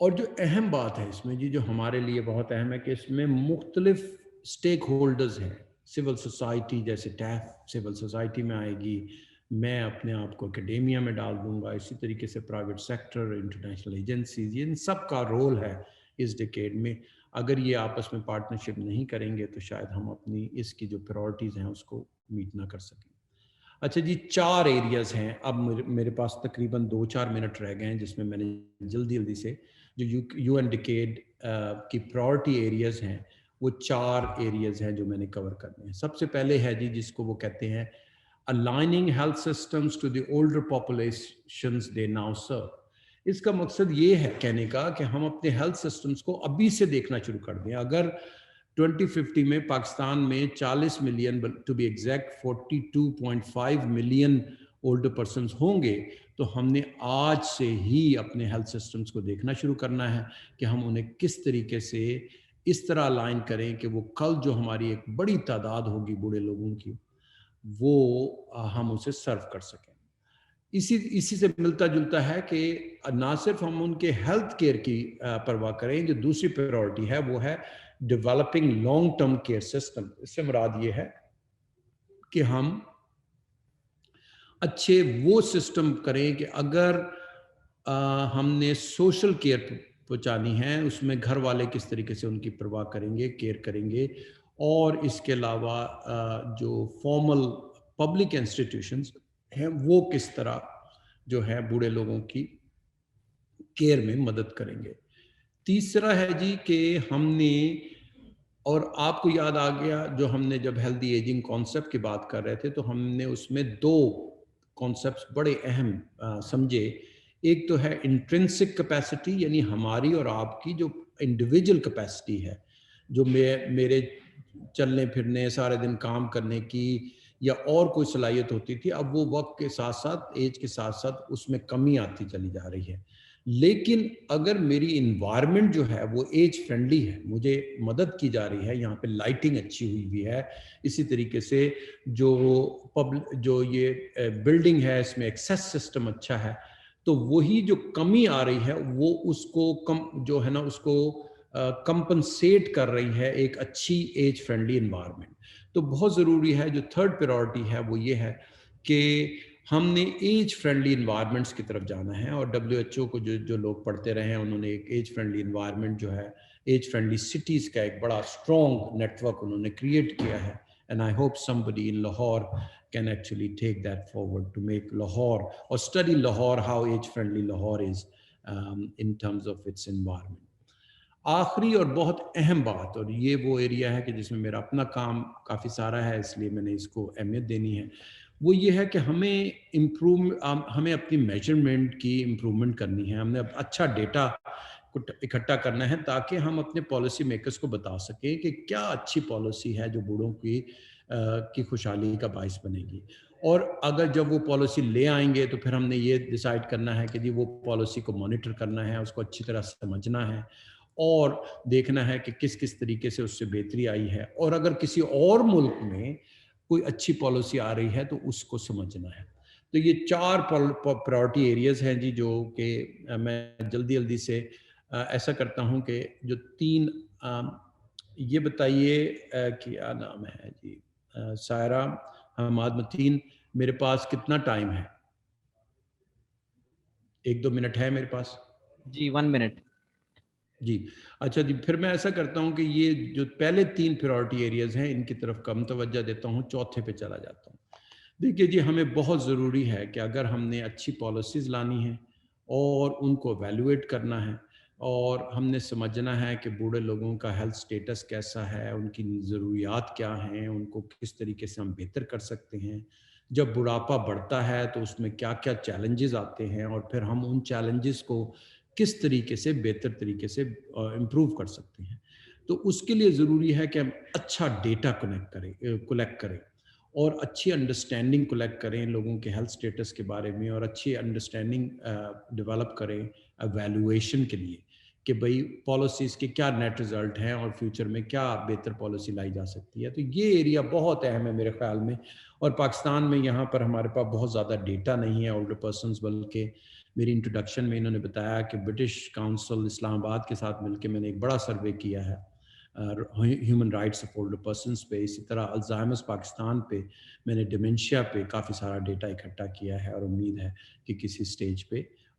اور جو اہم بات ہے اس میں جی جو ہمارے لیے بہت اہم ہے کہ اس میں مختلف سٹیک ہولڈرز ہیں. سول سوسائٹی جیسے ٹیف سول سوسائٹی میں آئے گی, میں اپنے آپ کو اکیڈیمیا میں ڈال دوں گا, اسی طریقے سے پرائیویٹ سیکٹر, انٹرنیشنل ایجنسیز, یہ ان سب کا رول ہے اس ڈیکیڈ میں. اگر یہ آپس میں پارٹنرشپ نہیں کریں گے تو شاید ہم اپنی اس کی جو پرائورٹیز ہیں اس کو میٹ نہ کر سکیں. اچھا جی, 4 ایریاز ہیں. اب میرے پاس تقریباً 2-4 منٹ رہ گئے ہیں جس میں نے جلدی سے جو یو این ڈیکیڈ کی پرائورٹی ایریاز ہیں وہ 4 ایریاز ہیں جو میں نے کور کرنے ہیں. سب سے پہلے ہے جی جس کو وہ کہتے ہیں aligning health systems to the older populations they now serve. اس کا مقصد یہ ہے کہنے کا کہ ہم اپنے ہیلتھ سسٹمز کو ابھی سے دیکھنا شروع کر دیں. اگر 2050 میں پاکستان میں 40 million to be exact 42.5 million older persons ہوں گے تو ہم نے آج سے ہی اپنے ہیلتھ سسٹمز کو دیکھنا شروع کرنا ہے کہ ہم انہیں کس طریقے سے اس طرح الائن کریں کہ وہ کل جو ہماری ایک بڑی تعداد ہوگی بوڑھے لوگوں کی وہ ہم اسے سرو کر سکیں. اسی سے ملتا جلتا ہے کہ نہ صرف ہم ان کے ہیلتھ کیئر کی پرواہ کریں, جو دوسری پرائورٹی ہے وہ ہے developing long term care system. اس سے مراد یہ ہے کہ ہم اچھے وہ سسٹم کریں کہ اگر ہم نے سوشل کیئر پہنچانی ہے اس میں گھر والے کس طریقے سے ان کی پرواہ کریں گے, کیئر کریں گے, اور اس کے علاوہ جو فارمل پبلک انسٹیٹیوشنز ہیں وہ کس طرح جو ہے بوڑھے لوگوں کی کیئر میں مدد کریں گے. تیسرا ہے جی کہ ہم نے, اور آپ کو یاد آ گیا جو ہم نے جب ہیلدی ایجنگ کانسیپٹ کی بات کر رہے تھے تو ہم نے اس میں 2 کانسیپٹس بڑے اہم سمجھے. ایک تو ہے انٹرنسک کیپیسٹی, یعنی ہماری اور آپ کی جو انڈیویجول کیپیسٹی ہے, جو میرے چلنے پھرنے سارے دن کام کرنے کی یا اور کوئی صلاحیت ہوتی تھی, اب وہ وقت کے ساتھ ساتھ ایج کے ساتھ ساتھ اس میں کمی آتی چلی جا رہی ہے. لیکن اگر میری انوائرمنٹ جو ہے وہ ایج فرینڈلی ہے, مجھے مدد کی جا رہی ہے, یہاں پہ لائٹنگ اچھی ہوئی ہوئی ہے, اسی طریقے سے جو یہ بلڈنگ ہے اس میں ایکسیس سسٹم اچھا ہے, تو وہی جو کمی آ رہی ہے وہ اس کو جو ہے نا اس کو کمپنسیٹ کر رہی ہے ایک اچھی ایج فرینڈلی انوائرمنٹ. تو بہت ضروری ہے, جو 3rd پرائورٹی ہے وہ یہ ہے کہ ہم نے ایج فرینڈلی انوائرمنٹس کی طرف جانا ہے. اور WHO کو جو لوگ پڑھتے رہے ہیں انہوں نے ایک ایج فرینڈلی انوائرمنٹ جو ہے ایج فرینڈلی سٹیز کا ایک بڑا اسٹرانگ نیٹ ورک انہوں نے کریٹ کیا ہے. And I hope somebody in Lahore can actually take that forward to make Lahore or study Lahore, how age friendly Lahore is in terms of its environment. آخری اور بہت اہم بات, اور یہ وہ ایریا ہے کہ جس میں میرا اپنا کام کافی سارا ہے اس لیے میں نے اس کو اہمیت دینی ہے, وہ یہ ہے کہ ہمیں اپنی میجرمنٹ کی امپرومنٹ کرنی ہے. ہم نے اچھا ڈیٹا اکٹھا کرنا ہے تاکہ ہم اپنے پالیسی میکرز کو بتا سکیں کہ کیا اچھی پالیسی ہے جو بوڑھوں کی خوشحالی کا باعث بنے گی. اور اگر جب وہ پالیسی لے آئیں گے تو پھر ہم نے یہ ڈیسائیڈ کرنا ہے کہ جی وہ پالیسی کو مانیٹر کرنا ہے, اس کو اچھی طرح سمجھنا ہے اور دیکھنا ہے کہ کس طریقے سے اس سے بہتری آئی ہے, اور اگر کسی اور ملک میں کوئی اچھی پالیسی آ رہی ہے تو اس کو سمجھنا ہے. تو یہ 4 پرائورٹی ایریاز ہیں جی, جو کہ میں جلدی سے ایسا کرتا ہوں کہ جو 3 یہ بتائیے کیا نام ہے جی, سائرہ حماد متین, میرے پاس کتنا ٹائم ہے؟ 1-2 منٹ ہے میرے پاس جی. 1 منٹ جی. اچھا جی, پھر میں ایسا کرتا ہوں کہ یہ جو پہلے 3 پرائورٹی ایریاز ہیں ان کی طرف کم توجہ دیتا ہوں, چوتھے پہ چلا جاتا ہوں. دیکھیے جی, ہمیں بہت ضروری ہے کہ اگر ہم نے اچھی پالیسیز لانی ہیں اور ان کو ایویلویٹ کرنا ہے اور ہم نے سمجھنا ہے کہ بوڑھے لوگوں کا ہیلتھ سٹیٹس کیسا ہے, ان کی ضروریات کیا ہیں, ان کو کس طریقے سے ہم بہتر کر سکتے ہیں, جب بڑھاپا بڑھتا ہے تو اس میں کیا کیا چیلنجز آتے ہیں, اور پھر ہم ان چیلنجز کو کس طریقے سے بہتر طریقے سے امپروو کر سکتے ہیں. تو اس کے لیے ضروری ہے کہ ہم اچھا ڈیٹا کلیکٹ کریں اور اچھی انڈرسٹینڈنگ کلیکٹ کریں لوگوں کے ہیلتھ سٹیٹس کے بارے میں, اور اچھی انڈرسٹینڈنگ ڈیولپ کریں ایویلویشن کے لیے کہ بھئی پالیسیز کے کیا نیٹ رزلٹ ہیں اور فیوچر میں کیا بہتر پالیسی لائی جا سکتی ہے. تو یہ ایریا بہت اہم ہے میرے خیال میں, اور پاکستان میں یہاں پر ہمارے پاس بہت زیادہ ڈیٹا نہیں ہے اولڈر پرسنز, بلکہ میری انٹروڈکشن میں انہوں نے بتایا کہ برٹش کاؤنسل اسلام آباد کے ساتھ مل کے میں نے ایک بڑا سروے کیا ہے human rights of older persons پہ. اسی طرح الزائمرز پاکستان پہ میں نے ڈیمنشیا پہ کافی سارا ڈیٹا اکٹھا کیا ہے, اور امید ہے کہ کسی سٹیج پہ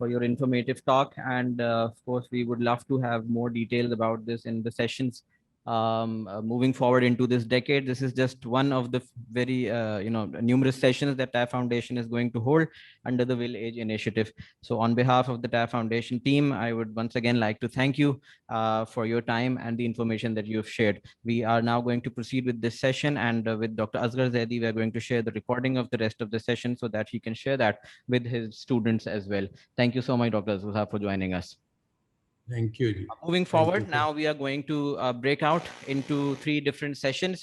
for your informative talk, and of course we would love to have more details about this in the sessions moving forward into this decade. This is just one of the very numerous sessions that TAF Foundation is going to hold under the Will Age initiative. So on behalf of the TAF Foundation team, I would once again like to thank you for your time and the information that you have shared. We are now going to proceed with this session, and with Dr. Asghar Zaidi, we are going to share the recording of the rest of the session so that he can share that with his students as well. Thank you so much, Dr. Azghar, for joining us. Thank you. Moving forward, now we are going to break out into 3 different sessions.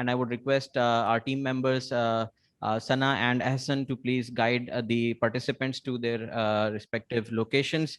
and I would request our team members Sana and Ahsan to please guide the participants to their respective locations.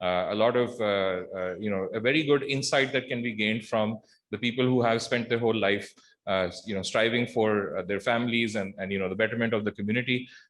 a lot of a very good insight that can be gained from the people who have spent their whole life striving for their families and the betterment of the community।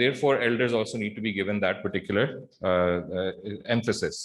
therefore elders also need to be given that particular emphasis।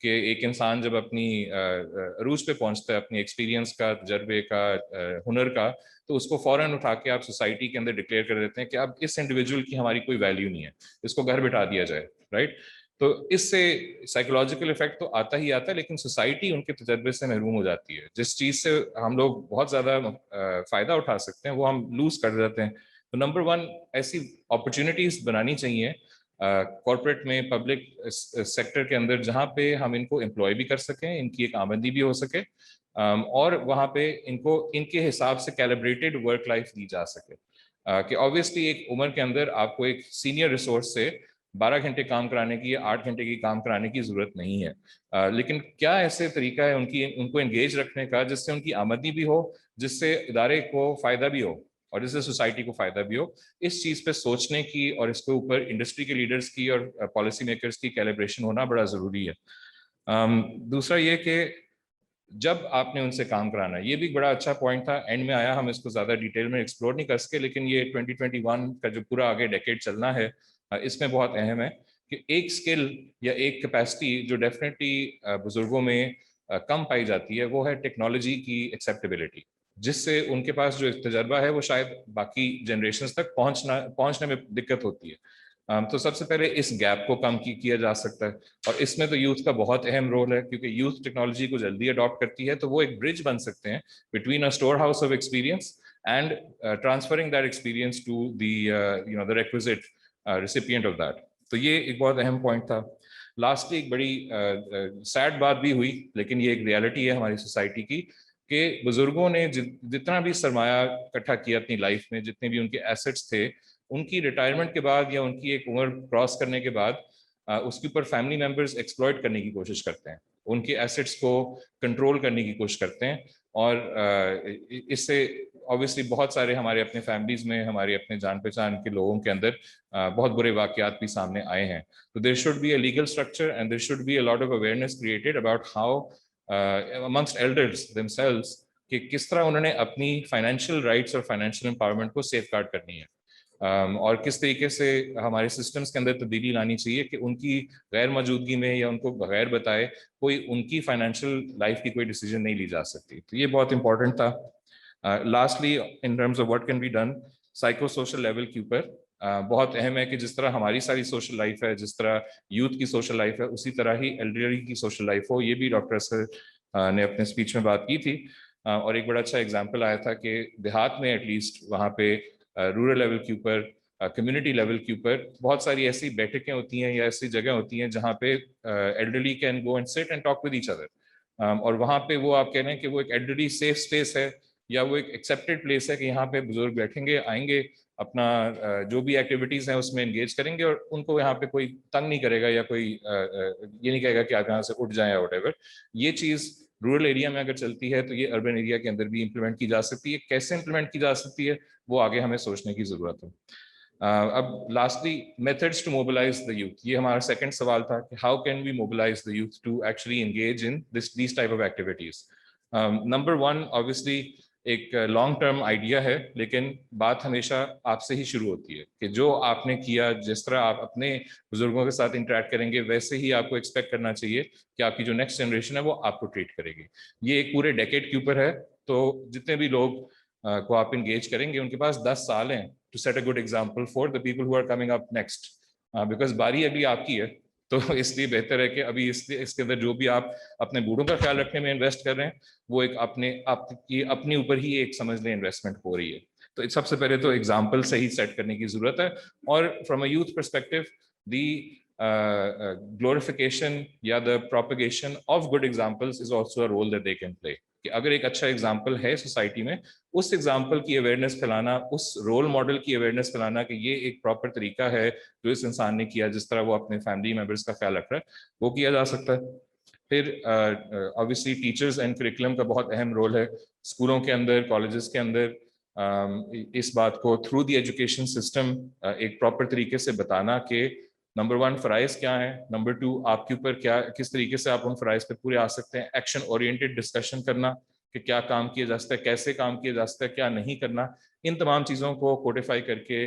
کہ ایک انسان جب اپنی عروج پہ پہنچتا ہے اپنی ایکسپیرینس کا، تجربے کا، ہنر کا، تو اس کو فوراً اٹھا کے آپ سوسائٹی کے اندر ڈکلیئر کر دیتے ہیں کہ اب اس انڈیویجول کی ہماری کوئی ویلیو نہیں ہے، اس کو گھر بٹھا دیا جائے، رائٹ. تو اس سے سائیکولوجیکل افیکٹ تو آتا ہی آتا ہے، لیکن سوسائٹی ان کے تجربے سے محروم ہو جاتی ہے. جس چیز سے ہم لوگ بہت زیادہ فائدہ اٹھا سکتے ہیں وہ ہم لوز کر دیتے ہیں. تو نمبر 1 ایسی اپرچونیٹیز بنانی چاہیے کارپوریٹ میں، پبلک سیکٹر کے اندر، جہاں پہ ہم ان کو امپلائی بھی کر سکیں، ان کی ایک آمدنی بھی ہو سکے، اور وہاں پہ ان کو ان کے حساب سے کیلیبریٹڈ ورک لائف دی جا سکے. کہ آبویسلی ایک عمر کے اندر آپ کو ایک سینئر ریسورس سے 12 گھنٹے کام کرانے کی یا 8 گھنٹے کی کام کرانے کی ضرورت نہیں ہے، لیکن کیا ایسے طریقہ ہے ان کو انگیج رکھنے کا جس سے ان کی آمدنی بھی ہو، جس سے ادارے کو فائدہ بھی ہو اور جس سے سوسائٹی کو فائدہ بھی ہو. اس چیز پہ سوچنے کی اور اس کے اوپر انڈسٹری کے لیڈرز کی اور پالیسی میکرز کی کیلیبریشن ہونا بڑا ضروری ہے. دوسرا یہ کہ جب آپ نے ان سے کام کرانا، یہ بھی بڑا اچھا پوائنٹ تھا، اینڈ میں آیا، ہم اس کو زیادہ ڈیٹیل میں ایکسپلور نہیں کر سکے، لیکن یہ 2021 کا جو پورا آگے ڈیکیڈ چلنا ہے اس میں بہت اہم ہے کہ ایک اسکل یا ایک کیپیسٹی جو ڈیفینیٹلی بزرگوں میں کم پائی جاتی ہے وہ ہے ٹیکنالوجی کی ایکسیپٹیبلٹی، جس سے ان کے پاس جو تجربہ ہے وہ شاید باقی جنریشنز تک پہنچنے میں دقت ہوتی ہے. تو سب سے پہلے اس گیپ کو کم کیا جا سکتا ہے، اور اس میں تو یوتھ کا بہت اہم رول ہے، کیونکہ یوتھ ٹیکنالوجی کو جلدی اڈاپٹ کرتی ہے، تو وہ ایک برج بن سکتے ہیں between a storehouse of experience and transferring that experience to the requisite recipient of that. تو یہ ایک بہت اہم پوائنٹ تھا. لاسٹلی ایک بڑی سیڈ بات بھی ہوئی، لیکن یہ ایک ریالٹی ہے ہماری سوسائٹی کی، کہ بزرگوں نے جتنا بھی سرمایہ اکٹھا کیا اپنی لائف میں، جتنے بھی ان کے ایسٹس تھے، ان کی ریٹائرمنٹ کے بعد یا ان کی ایک عمر کراس کرنے کے بعد اس کے اوپر فیملی ممبرز ایکسپلوئٹ کرنے کی کوشش کرتے ہیں، ان کے ایسٹس کو کنٹرول کرنے کی کوشش کرتے ہیں، اور اس سے obviously بہت سارے ہمارے اپنے فیملیز میں، ہمارے اپنے جان پہچان کے لوگوں کے اندر بہت برے واقعات بھی سامنے آئے ہیں. تو there should be a legal structure and there should be a lot of awareness created about how amongst elders themselves کہ کس طرح انہوں نے اپنی فائنینشیل رائٹس اور فائنینشیل امپاورمنٹ کو سیف گارڈ کرنی ہے، اور کس طریقے سے ہمارے سسٹمز کے اندر تبدیلی لانی چاہیے کہ ان کی غیر موجودگی میں یا ان کو بغیر بتائے کوئی ان کی فائنینشیل لائف کی کوئی ڈیسیجن نہیں لی جا سکتی. تو یہ بہت امپورٹنٹ تھا. Lastly in terms of what can be done psychosocial level کے اوپر بہت اہم ہے کہ جس طرح ہماری ساری سوشل لائف ہے، جس طرح یوتھ کی سوشل لائف ہے، اسی طرح ہی ایلڈرلی کی سوشل لائف ہو. یہ بھی ڈاکٹر اسغر نے اپنے اسپیچ میں بات کی تھی، اور ایک بڑا اچھا ایگزامپل آیا تھا کہ دیہات میں ایٹ لیسٹ وہاں پہ رورل لیول کے اوپر، کمیونٹی لیول کے اوپر بہت ساری ایسی بیٹھکیں ہوتی ہیں یا ایسی جگہ ہوتی ہیں جہاں پہ ایلڈرلی کین گو اینڈ سٹ and talk with each other, اور وہاں پہ وہ آپ کہہ رہے ہیں کہ وہ ایک ایلڈرلی سیف اسپیس ہے یا وہ ایک ایکسیپٹیڈ پلیس ہے کہ یہاں پہ بزرگ بیٹھیں گے، آئیں گے، اپنا جو بھی ایکٹیویٹیز ہیں اس میں انگیج کریں گے، اور ان کو یہاں پہ کوئی تنگ نہیں کرے گا یا کوئی یہ نہیں کہے گا کہ آپ یہاں سے اٹھ جائیں یا وٹ ایور. یہ چیز رورل ایریا میں اگر چلتی ہے تو یہ اربن ایریا کے اندر بھی امپلیمنٹ کی جا سکتی ہے. کیسے امپلیمنٹ کی جا سکتی ہے وہ آگے ہمیں سوچنے کی ضرورت ہے. اب lastly methods to mobilise the youth, یہ ہمارا سیکنڈ سوال تھا کہ how can we mobilise the youth to actually engage in these type of activities. Number 1 obviously ایک لانگ ٹرم آئیڈیا ہے، لیکن بات ہمیشہ آپ سے ہی شروع ہوتی ہے کہ جو آپ نے کیا، جس طرح آپ اپنے بزرگوں کے ساتھ انٹریکٹ کریں گے ویسے ہی آپ کو ایکسپیکٹ کرنا چاہیے کہ آپ کی جو نیکسٹ جنریشن ہے وہ آپ کو ٹریٹ کرے گی. یہ ایک پورے ڈیکیڈ کے اوپر ہے، تو جتنے بھی لوگ کو آپ انگیج کریں گے ان کے پاس 10 سال ہیں to set a good example for the people who are coming up next, because باری ابھی آپ کی ہے. تو اس لیے بہتر ہے کہ ابھی اس کے اندر جو بھی آپ اپنے بوڑھوں کا خیال رکھنے میں انویسٹ کر رہے ہیں وہ ایک اپنے اوپر ہی ایک سمجھ لیں انویسٹمنٹ ہو رہی ہے. تو سب سے پہلے تو ایگزامپل صحیح سیٹ کرنے کی ضرورت ہے، اور from a youth perspective the glorification یا the propagation of good examples is also a role that they can play. کہ اگر ایک اچھا ایگزامپل ہے سوسائٹی میں، اس ایگزامپل کی اویئرنیس پھیلانا، اس رول ماڈل کی اویئرنیس پھیلانا کہ یہ ایک پراپر طریقہ ہے جو اس انسان نے کیا، جس طرح وہ اپنے فیملی ممبرس کا خیال رکھ رہا ہے، وہ کیا جا سکتا ہے. پھر obviously ٹیچرز اینڈ کریکولم کا بہت اہم رول ہے اسکولوں کے اندر، کالجز کے اندر، اس بات کو تھرو دی ایجوکیشن سسٹم ایک پراپر طریقے سے بتانا کہ نمبر 1 فرائض کیا ہیں، نمبر 2 آپ کے اوپر کس طریقے سے آپ ان فرائض پہ پورے آ سکتے ہیں، ایکشن اورینٹڈ ڈسکشن کرنا کہ کیا کام کیا جا سکتا ہے، کیسے کام کیا جا سکتا ہے، کیا نہیں کرنا. ان تمام چیزوں کو کوڈیفائی کر کے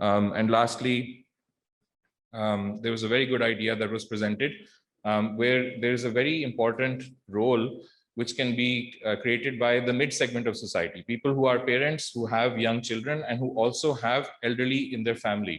And lastly, there was a very good idea that was presented where there is a very important role which can be created by the mid segment of society, people who are parents, who have young children and who also have elderly in their family.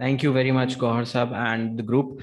Thank you very much, Gauhar Sahab and the group.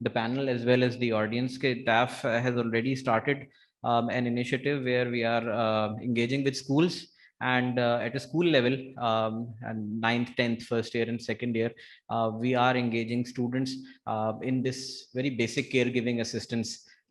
the panel as well as the audience that TAF has already started an initiative where we are engaging with schools and at a school level, and 9th, 10th, first year and second year, we are engaging students in this very basic caregiving assistance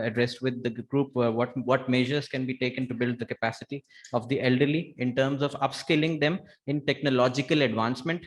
addressed with the group. What measures can be taken to build the capacity of the elderly in terms of upskilling them in technological advancement,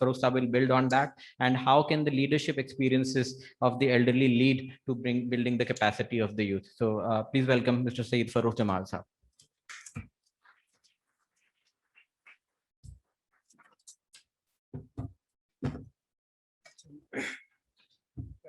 Farooq Sahab will build on that. And how can the leadership experiences of the elderly lead to building the capacity of the youth? So please welcome Mr. Saeed Farooq Jamal Sahab.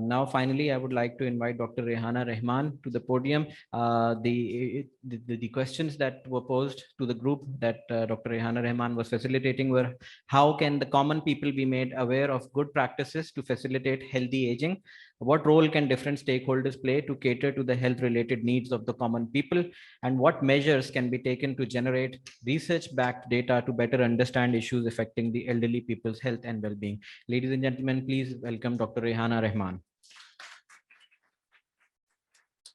Now finally I would like to invite Dr. Rehana Rehman to the podium. The questions that were posed to the group that Dr. Rehana Rehman was facilitating were: how can the common people be made aware of good practices to facilitate healthy aging? What role can different stakeholders play to cater to the health related needs of the common people? And what measures can be taken to generate research backed data to better understand issues affecting the elderly people's health and well-being? Ladies and gentlemen, please welcome Dr. Rehana Rehman.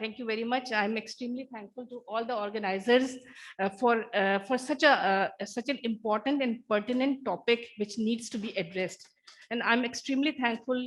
Thank you very much. I am extremely thankful to all the organizers for such an important and pertinent topic which needs to be addressed. And I'm extremely thankful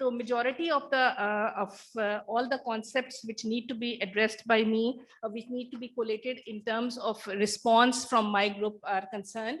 So majority of all the concepts which need to be addressed by me, which need to be collated in terms of response from my group are concerned.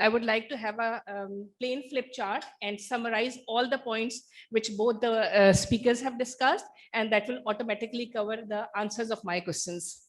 I would like to have a plain flip chart and summarize all the points which both the speakers have discussed, and that will automatically cover the answers of my questions.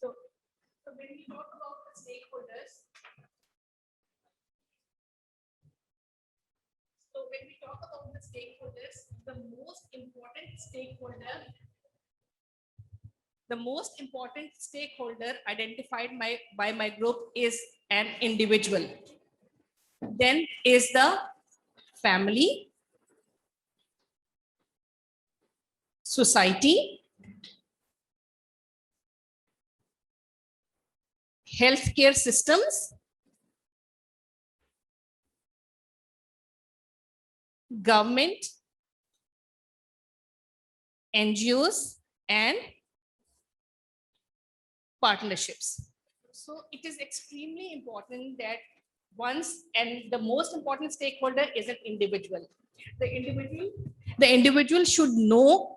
So when we talk about the stakeholders, the most important stakeholder identified by my group is an individual. Then is the family, society, healthcare systems, government, NGOs, and partnerships. So it is extremely important that the most important stakeholder is an individual. The individual should know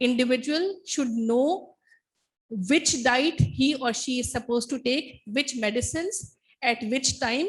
individual should know which diet he or she is supposed to take, which medicines, at which time,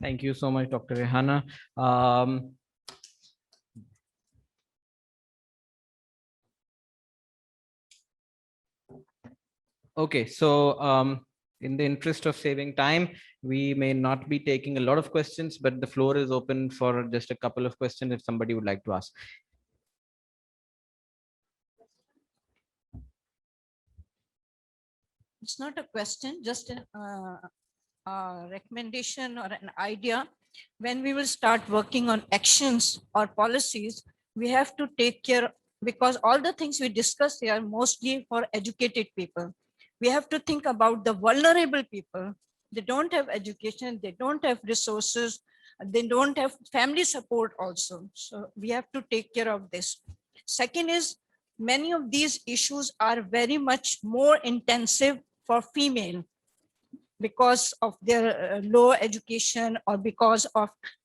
Thank you so much, Dr. Rehana. Okay, so in the interest of saving time, we may not be taking a lot of questions, but the floor is open for just a couple of questions if somebody would like to ask. It's not a question, just a recommendation or an idea. When we will start working on actions or policies, we have to take care because all the things we discuss here are mostly for educated people. We have to think about the vulnerable people. They don't have education, they don't have resources, they don't have family support also. So we have to take care of this. Second is, many of these issues are very much more intensive for female because of their low education or because of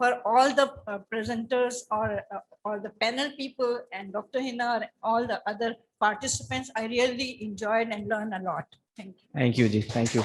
for all the presenters or the panel people and Dr. Hina and all the other participants. I really enjoyed and learned a lot. Thank you. Thank you, Ji. Thank you.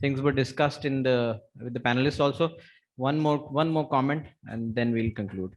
things were discussed with the panelists also. One more comment and then we'll conclude.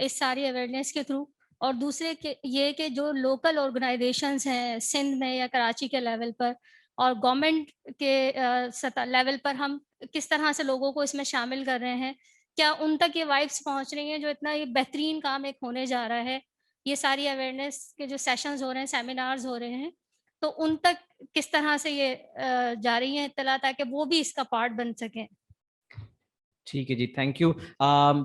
اس ساری awareness کے through. اور دوسرے یہ کہ جو local organisations ہیں سندھ میں یا کراچی کے لیول پر اور گورنمنٹ کے سطح لیول پر ہم کس طرح سے لوگوں کو اس میں شامل کر رہے ہیں, کیا ان تک یہ وائبس پہنچ رہی ہیں جو اتنا یہ بہترین کام ایک ہونے جا رہا ہے, یہ ساری اویئرنیس کے جو سیشنز ہو رہے ہیں, سیمینارز ہو رہے ہیں, تو ان تک کس طرح سے یہ جا رہی ہیں اطلاع تاکہ وہ بھی اس کا پارٹ بن سکیں. ٹھیک ہے جی, تھینک یو.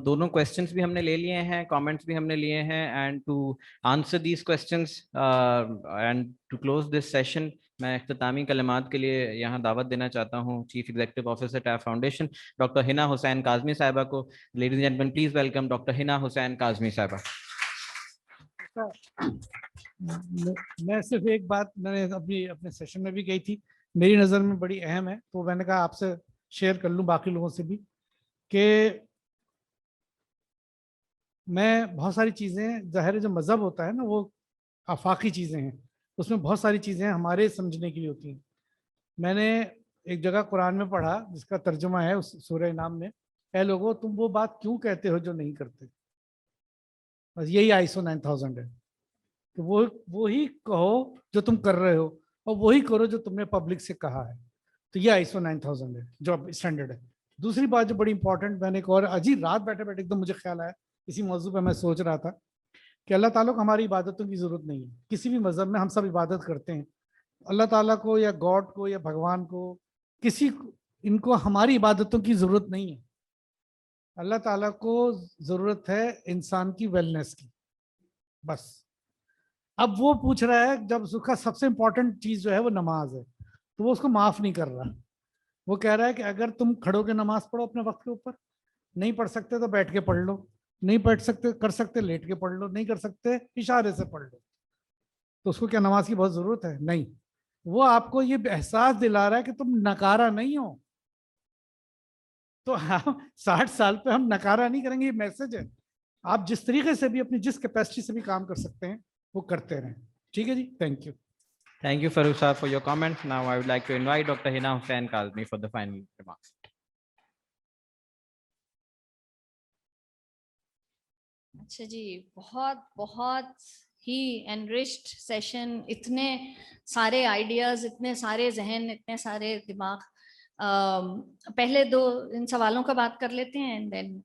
دونوں کویسچنس بھی ہم نے لے لیے ہیں, کامنٹس بھی ہم نے لیے ہیں, and to answer these questions and to close this session, میں اختتامی کلمات کے لیے یہاں دعوت دینا چاہتا ہوں چیف ایگزیکٹو آفیسر ٹیف فاؤنڈیشن ڈاکٹر حنا حسین کاظمی صاحبہ کو. Ladies and gentleman, please welcome doctor Hina Hussain Kazmi صاحبہ. میں صرف ایک بات میں نے اپنے سیشن میں بھی کہی تھی, میری نظر میں بڑی اہم ہے, تو میں نے کہا آپ سے شیئر کر لوں باقی لوگوں سے بھی, کہ میں بہت ساری چیزیں, ظاہر جو مذہب ہوتا ہے نا وہ آفاقی چیزیں ہیں, اس میں بہت ساری چیزیں ہمارے سمجھنے کے لیے ہوتی ہیں. میں نے ایک جگہ قرآن میں پڑھا جس کا ترجمہ ہے اس سورہ انعام میں, اے لوگو تم وہ بات کیوں کہتے ہو جو نہیں کرتے. بس یہی ISO 9000 ہے کہ وہی کہو جو تم کر رہے ہو اور وہی کرو جو تم نے پبلک سے کہا ہے. تو یہ ISO 9000 ہے جو اسٹینڈرڈ ہے. دوسری بات جو بڑی امپورٹنٹ, میں نے ایک اور عجیب رات بیٹھے بیٹھے ایک دم مجھے خیال آیا اسی موضوع پہ, میں سوچ رہا تھا کہ اللہ تعالیٰ کو ہماری عبادتوں کی ضرورت نہیں ہے. کسی بھی مذہب میں ہم سب عبادت کرتے ہیں, اللہ تعالیٰ کو یا گاڈ کو یا بھگوان کو, کسی ان کو ہماری عبادتوں کی ضرورت نہیں ہے. اللہ تعالیٰ کو ضرورت ہے انسان کی ویلنس کی, بس. اب وہ پوچھ رہا ہے, جب اس کا سب سے امپورٹنٹ چیز جو ہے وہ نماز ہے, تو وہ اس کو معاف نہیں کر رہا. وہ کہہ رہا ہے کہ اگر تم کھڑو کے نماز پڑھو اپنے وقت کے اوپر, نہیں پڑھ سکتے تو بیٹھ کے پڑھ لو, نہیں پڑھ سکتے کر سکتے لیٹ کے پڑھ لو, نہیں کر سکتے اشارے سے پڑھ لو. تو اس کو کیا نماز کی بہت ضرورت ہے؟ نہیں. وہ آپ کو یہ احساس دلا رہا ہے کہ تم نکارا نہیں ہو. تو ہم 60 سال پہ ہم نکارا نہیں کریں گے, یہ میسج ہے. آپ جس طریقے سے بھی اپنی جس کیپیسٹی سے بھی کام کر سکتے ہیں وہ کرتے رہیں. ٹھیک ہے جی, thank you. Thank you, Farooq Sahab, for your comment. Now I would like to invite Dr. Hina Hussain Kazmi for the final remarks. اچھا جی, بہت ہی انریچڈ سیشن, اتنے سارے آئیڈیاز, اتنے سارے ذہن, اتنے سارے دماغ. پہلے دو ان سوالوں کا بات کر لیتے ہیں, اینڈ دین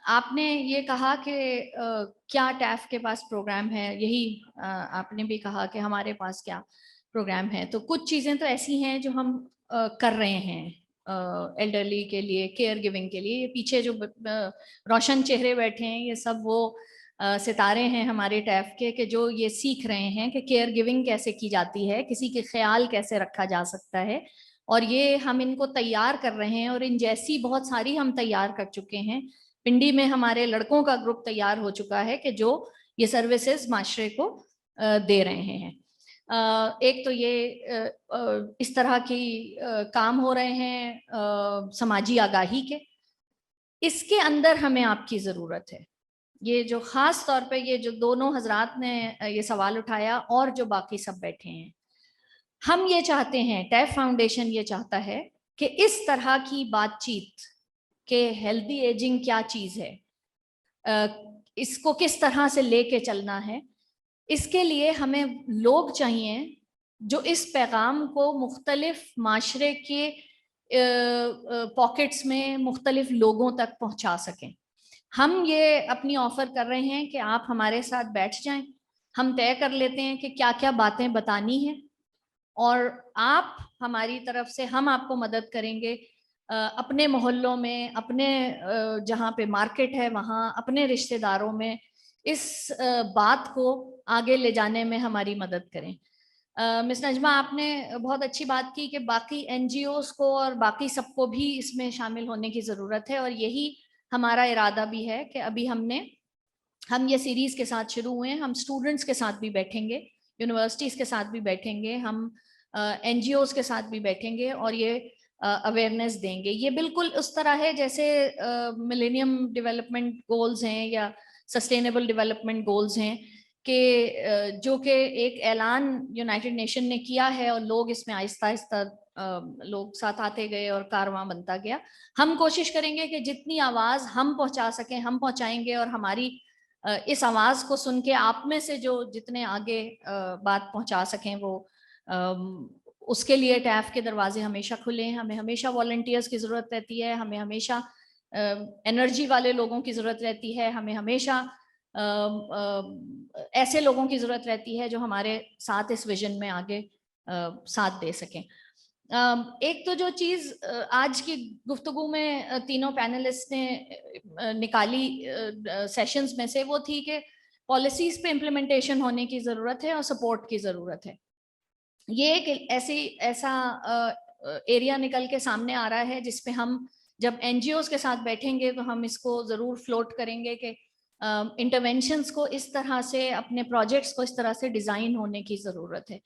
آپ نے یہ کہا کہ کیا ٹیف کے پاس پروگرام ہے, یہی آپ نے بھی کہا کہ ہمارے پاس کیا پروگرام ہے. تو کچھ چیزیں تو ایسی ہیں جو ہم کر رہے ہیں ایلڈرلی کے لیے, کیئر گیونگ کے لیے. یہ پیچھے جو روشن چہرے بیٹھے ہیں یہ سب وہ ستارے ہیں ہمارے ٹیف کے, کہ جو یہ سیکھ رہے ہیں کہ کیئر گیونگ کیسے کی جاتی ہے, کسی کے خیال کیسے رکھا جا سکتا ہے. اور یہ ہم ان کو تیار کر رہے ہیں, اور ان جیسی بہت ساری ہم تیار کر چکے ہیں. پنڈی میں ہمارے لڑکوں کا گروپ تیار ہو چکا ہے کہ جو یہ سروسز معاشرے کو دے رہے ہیں. ایک تو یہ اس طرح کی کام ہو رہے ہیں سماجی آگاہی کے. اس کے اندر ہمیں آپ کی ضرورت ہے. یہ جو خاص طور پہ یہ جو دونوں حضرات نے یہ سوال اٹھایا اور جو باقی سب بیٹھے ہیں, ہم یہ چاہتے ہیں, ٹیف فاؤنڈیشن یہ چاہتا ہے کہ اس طرح کی بات چیت کہ ہیلدی ایجنگ کیا چیز ہے, اس کو کس طرح سے لے کے چلنا ہے, اس کے لیے ہمیں لوگ چاہیے جو اس پیغام کو مختلف معاشرے کے پاکٹس میں مختلف لوگوں تک پہنچا سکیں. ہم یہ اپنی آفر کر رہے ہیں کہ آپ ہمارے ساتھ بیٹھ جائیں, ہم طے کر لیتے ہیں کہ کیا کیا باتیں بتانی ہیں, اور آپ ہماری طرف سے ہم آپ کو مدد کریں گے اپنے محلوں میں, اپنے جہاں پہ مارکیٹ ہے وہاں, اپنے رشتہ داروں میں اس بات کو آگے لے جانے میں ہماری مدد کریں. مس نجمہ, آپ نے بہت اچھی بات کی کہ باقی NGOs کو اور باقی سب کو بھی اس میں شامل ہونے کی ضرورت ہے, اور یہی ہمارا ارادہ بھی ہے کہ ابھی ہم یہ سیریز کے ساتھ شروع ہوئے ہیں. ہم اسٹوڈنٹس کے ساتھ بھی بیٹھیں گے, یونیورسٹیز کے ساتھ بھی بیٹھیں گے, ہم NGOs کے ساتھ بھی بیٹھیں گے اور یہ اویئرنیس دیں گے. یہ بالکل اس طرح ہے جیسے ملینیم ڈیولپمنٹ گولز ہیں یا سسٹینیبل ڈیولپمنٹ گولز ہیں, کہ جو کہ ایک اعلان یونائٹڈ نیشن نے کیا ہے اور لوگ اس میں آہستہ آہستہ لوگ ساتھ آتے گئے اور کارواں بنتا گیا. ہم کوشش کریں گے کہ جتنی آواز ہم پہنچا سکیں ہم پہنچائیں گے, اور ہماری اس آواز کو سن کے آپ میں سے جو جتنے آگے بات پہنچا سکیں وہ اس کے لیے ٹیف کے دروازے ہمیشہ کھلے ہیں. ہمیں ہمیشہ والنٹیئرز کی ضرورت رہتی ہے, ہمیں ہمیشہ انرجی والے لوگوں کی ضرورت رہتی ہے, ہمیں ہمیشہ ایسے لوگوں کی ضرورت رہتی ہے جو ہمارے ساتھ اس ویژن میں آگے ساتھ دے سکیں. ایک تو جو چیز آج کی گفتگو میں تینوں پینلسٹ نے نکالی سیشنز میں سے وہ تھی کہ پالیسیز پہ امپلیمنٹیشن ہونے کی ضرورت ہے اور سپورٹ کی ضرورت ہے. یہ ایک ایسا ایریا نکل کے سامنے آ رہا ہے جس پہ ہم جب این جی اوز کے ساتھ بیٹھیں گے تو ہم اس کو ضرور فلوٹ کریں گے کہ انٹرونشنز کو اس طرح سے, اپنے پروجیکٹس کو اس طرح سے ڈیزائن ہونے کی ضرورت ہے.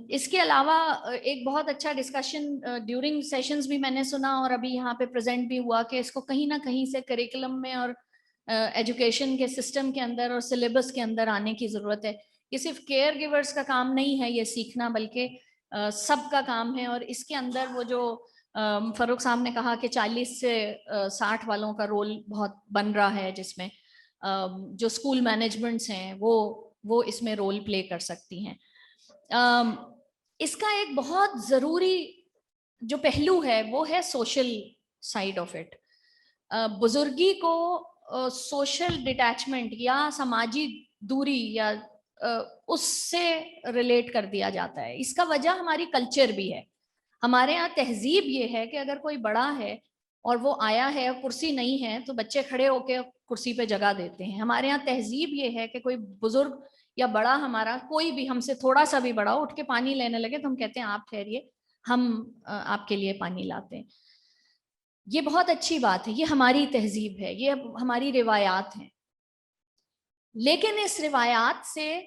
اس کے علاوہ ایک بہت اچھا ڈسکشن ڈیورنگ سیشنز بھی میں نے سنا اور ابھی یہاں پہ پریزنٹ بھی ہوا کہ اس کو کہیں نہ کہیں سے کریکولم میں اور ایجوکیشن کے سسٹم کے اندر اور سلیبس کے اندر آنے کی ضرورت ہے. یہ صرف کیئر گیورز کا کام نہیں ہے یہ سیکھنا, بلکہ سب کا کام ہے. اور اس کے اندر وہ جو فاروق صاحب نے کہا کہ 40 سے 60 والوں کا رول بہت بن رہا ہے, جس میں جو اسکول مینجمنٹس ہیں وہ اس میں رول پلے کر سکتی ہیں. اس کا ایک بہت ضروری جو پہلو ہے وہ ہے سوشل سائڈ آف اٹ. بزرگی کو سوشل ڈیٹیچمنٹ یا سماجی دوری یا اس سے ریلیٹ کر دیا جاتا ہے. اس کا وجہ ہماری کلچر بھی ہے. ہمارے ہاں تہذیب یہ ہے کہ اگر کوئی بڑا ہے اور وہ آیا ہے اور کرسی نہیں ہے تو بچے کھڑے ہو کے کرسی پہ جگہ دیتے ہیں. ہمارے ہاں تہذیب یہ ہے کہ کوئی بزرگ یا بڑا ہمارا کوئی بھی ہم سے تھوڑا سا بھی بڑا اٹھ کے پانی لینے لگے تو ہم کہتے ہیں آپ ٹھہریے ہم آپ کے لیے پانی لاتے ہیں. یہ بہت اچھی بات ہے, یہ ہماری تہذیب ہے, یہ ہماری روایات ہیں. لیکن اس روایات سے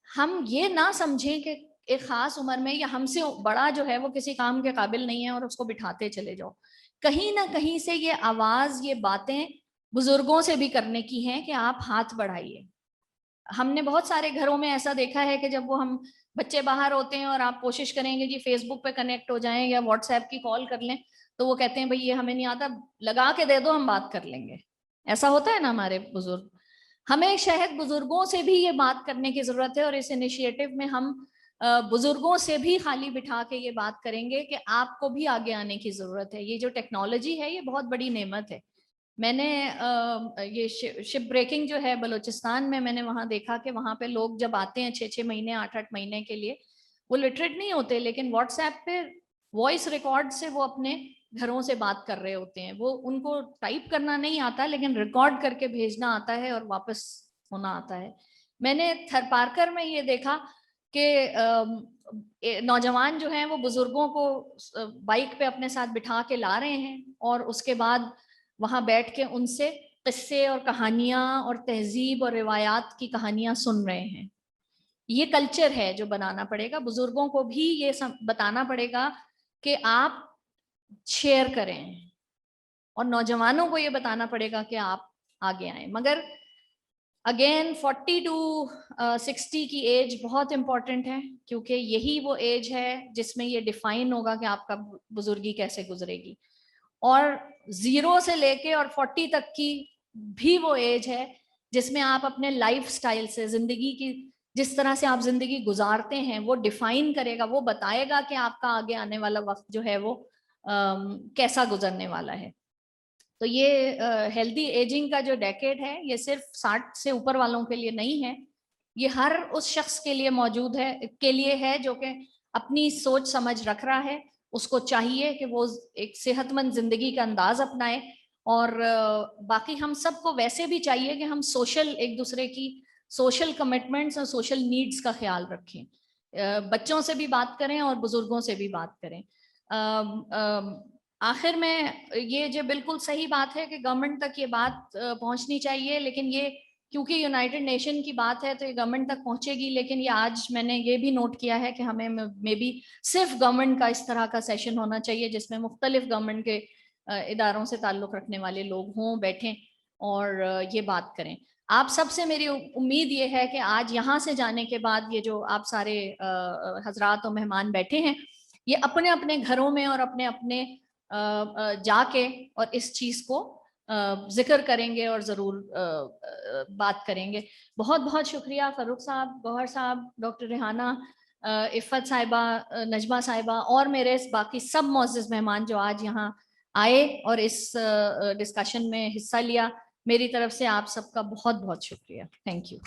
ہم یہ نہ سمجھیں کہ ایک خاص عمر میں یا ہم سے بڑا جو ہے وہ کسی کام کے قابل نہیں ہے اور اس کو بٹھاتے چلے جاؤ. کہیں نہ کہیں سے یہ آواز, یہ باتیں بزرگوں سے بھی کرنے کی ہیں کہ آپ ہاتھ بڑھائیے. ہم نے بہت سارے گھروں میں ایسا دیکھا ہے کہ جب وہ ہم بچے باہر ہوتے ہیں اور آپ کوشش کریں گے جی فیس بک پہ کنیکٹ ہو جائیں یا واٹس ایپ کی کال کر لیں تو وہ کہتے ہیں بھئی یہ ہمیں نہیں آتا, لگا کے دے دو ہم بات کر لیں گے. ایسا ہوتا ہے نا ہمارے بزرگ. ہمیں شاید بزرگوں سے بھی یہ بات کرنے کی ضرورت ہے اور اس انیشیٹو میں ہم بزرگوں سے بھی خالی بٹھا کے یہ بات کریں گے کہ آپ کو بھی آگے آنے کی ضرورت ہے. یہ جو ٹیکنالوجی ہے یہ بہت بڑی نعمت ہے. میں نے یہ شپ بریکنگ جو ہے بلوچستان میں نے وہاں دیکھا کہ وہاں پہ لوگ جب آتے ہیں 6 مہینے 8 مہینے کے لیے, وہ لٹریٹ نہیں ہوتے لیکن واٹس ایپ پہ وائس ریکارڈ سے وہ اپنے گھروں سے بات کر رہے ہوتے ہیں. وہ ان کو ٹائپ کرنا نہیں آتا لیکن ریکارڈ کر کے بھیجنا آتا ہے اور واپس ہونا آتا ہے. میں نے تھر پارکر میں یہ دیکھا کہ نوجوان جو ہیں وہ بزرگوں کو بائک پہ اپنے ساتھ بٹھا کے لا رہے ہیں اور اس کے بعد وہاں بیٹھ کے ان سے قصے اور کہانیاں اور تہذیب اور روایات کی کہانیاں سن رہے ہیں. یہ کلچر ہے جو بنانا پڑے گا. بزرگوں کو بھی یہ بتانا پڑے گا کہ آپ شیئر کریں اور نوجوانوں کو یہ بتانا پڑے گا کہ آپ آگے آئیں. مگر اگین 40 to 60 کی ایج بہت امپورٹنٹ ہے کیونکہ یہی وہ ایج ہے جس میں یہ ڈیفائن ہوگا کہ آپ کا بزرگی کیسے گزرے گی. اور 0 سے لے کے اور 40 تک کی بھی وہ ایج ہے جس میں آپ اپنے لائف سٹائل سے, زندگی کی جس طرح سے آپ زندگی گزارتے ہیں وہ ڈیفائن کرے گا, وہ بتائے گا کہ آپ کا آگے آنے والا وقت جو ہے وہ کیسا گزرنے والا ہے. تو یہ ہیلدی ایجنگ کا جو ڈیکیڈ ہے یہ صرف 60 سے اوپر والوں کے لیے نہیں ہے, یہ ہر اس شخص کے لیے موجود ہے کے لیے ہے جو کہ اپنی سوچ سمجھ رکھ رہا ہے. اس کو چاہیے کہ وہ ایک صحت مند زندگی کا انداز اپنائے. اور باقی ہم سب کو ویسے بھی چاہیے کہ ہم سوشل ایک دوسرے کی سوشل کمٹمنٹس اور سوشل نیڈز کا خیال رکھیں. بچوں سے بھی بات کریں اور بزرگوں سے بھی بات کریں. آخر میں یہ جو بالکل صحیح بات ہے کہ گورنمنٹ تک یہ بات پہنچنی چاہیے, لیکن یہ کیونکہ یونائٹڈ نیشن کی بات ہے تو یہ گورنمنٹ تک پہنچے گی. لیکن یہ آج میں نے یہ بھی نوٹ کیا ہے کہ ہمیں مے بی صرف گورنمنٹ کا اس طرح کا سیشن ہونا چاہیے جس میں مختلف گورنمنٹ کے اداروں سے تعلق رکھنے والے لوگ ہوں, بیٹھیں اور یہ بات کریں. آپ سب سے میری امید یہ ہے کہ آج یہاں سے جانے کے بعد یہ جو آپ سارے حضرات و مہمان بیٹھے ہیں یہ اپنے اپنے گھروں میں اور اپنے اپنے جا کے اور اس چیز کو ذکر کریں گے اور ضرور بات کریں گے. بہت بہت شکریہ فاروق صاحب, گوہر صاحب, ڈاکٹر ریحانہ, عفت صاحبہ, نجمہ صاحبہ اور میرے باقی سب معزز مہمان جو آج یہاں آئے اور اس ڈسکشن میں حصہ لیا. میری طرف سے آپ سب کا بہت بہت شکریہ. Thank you.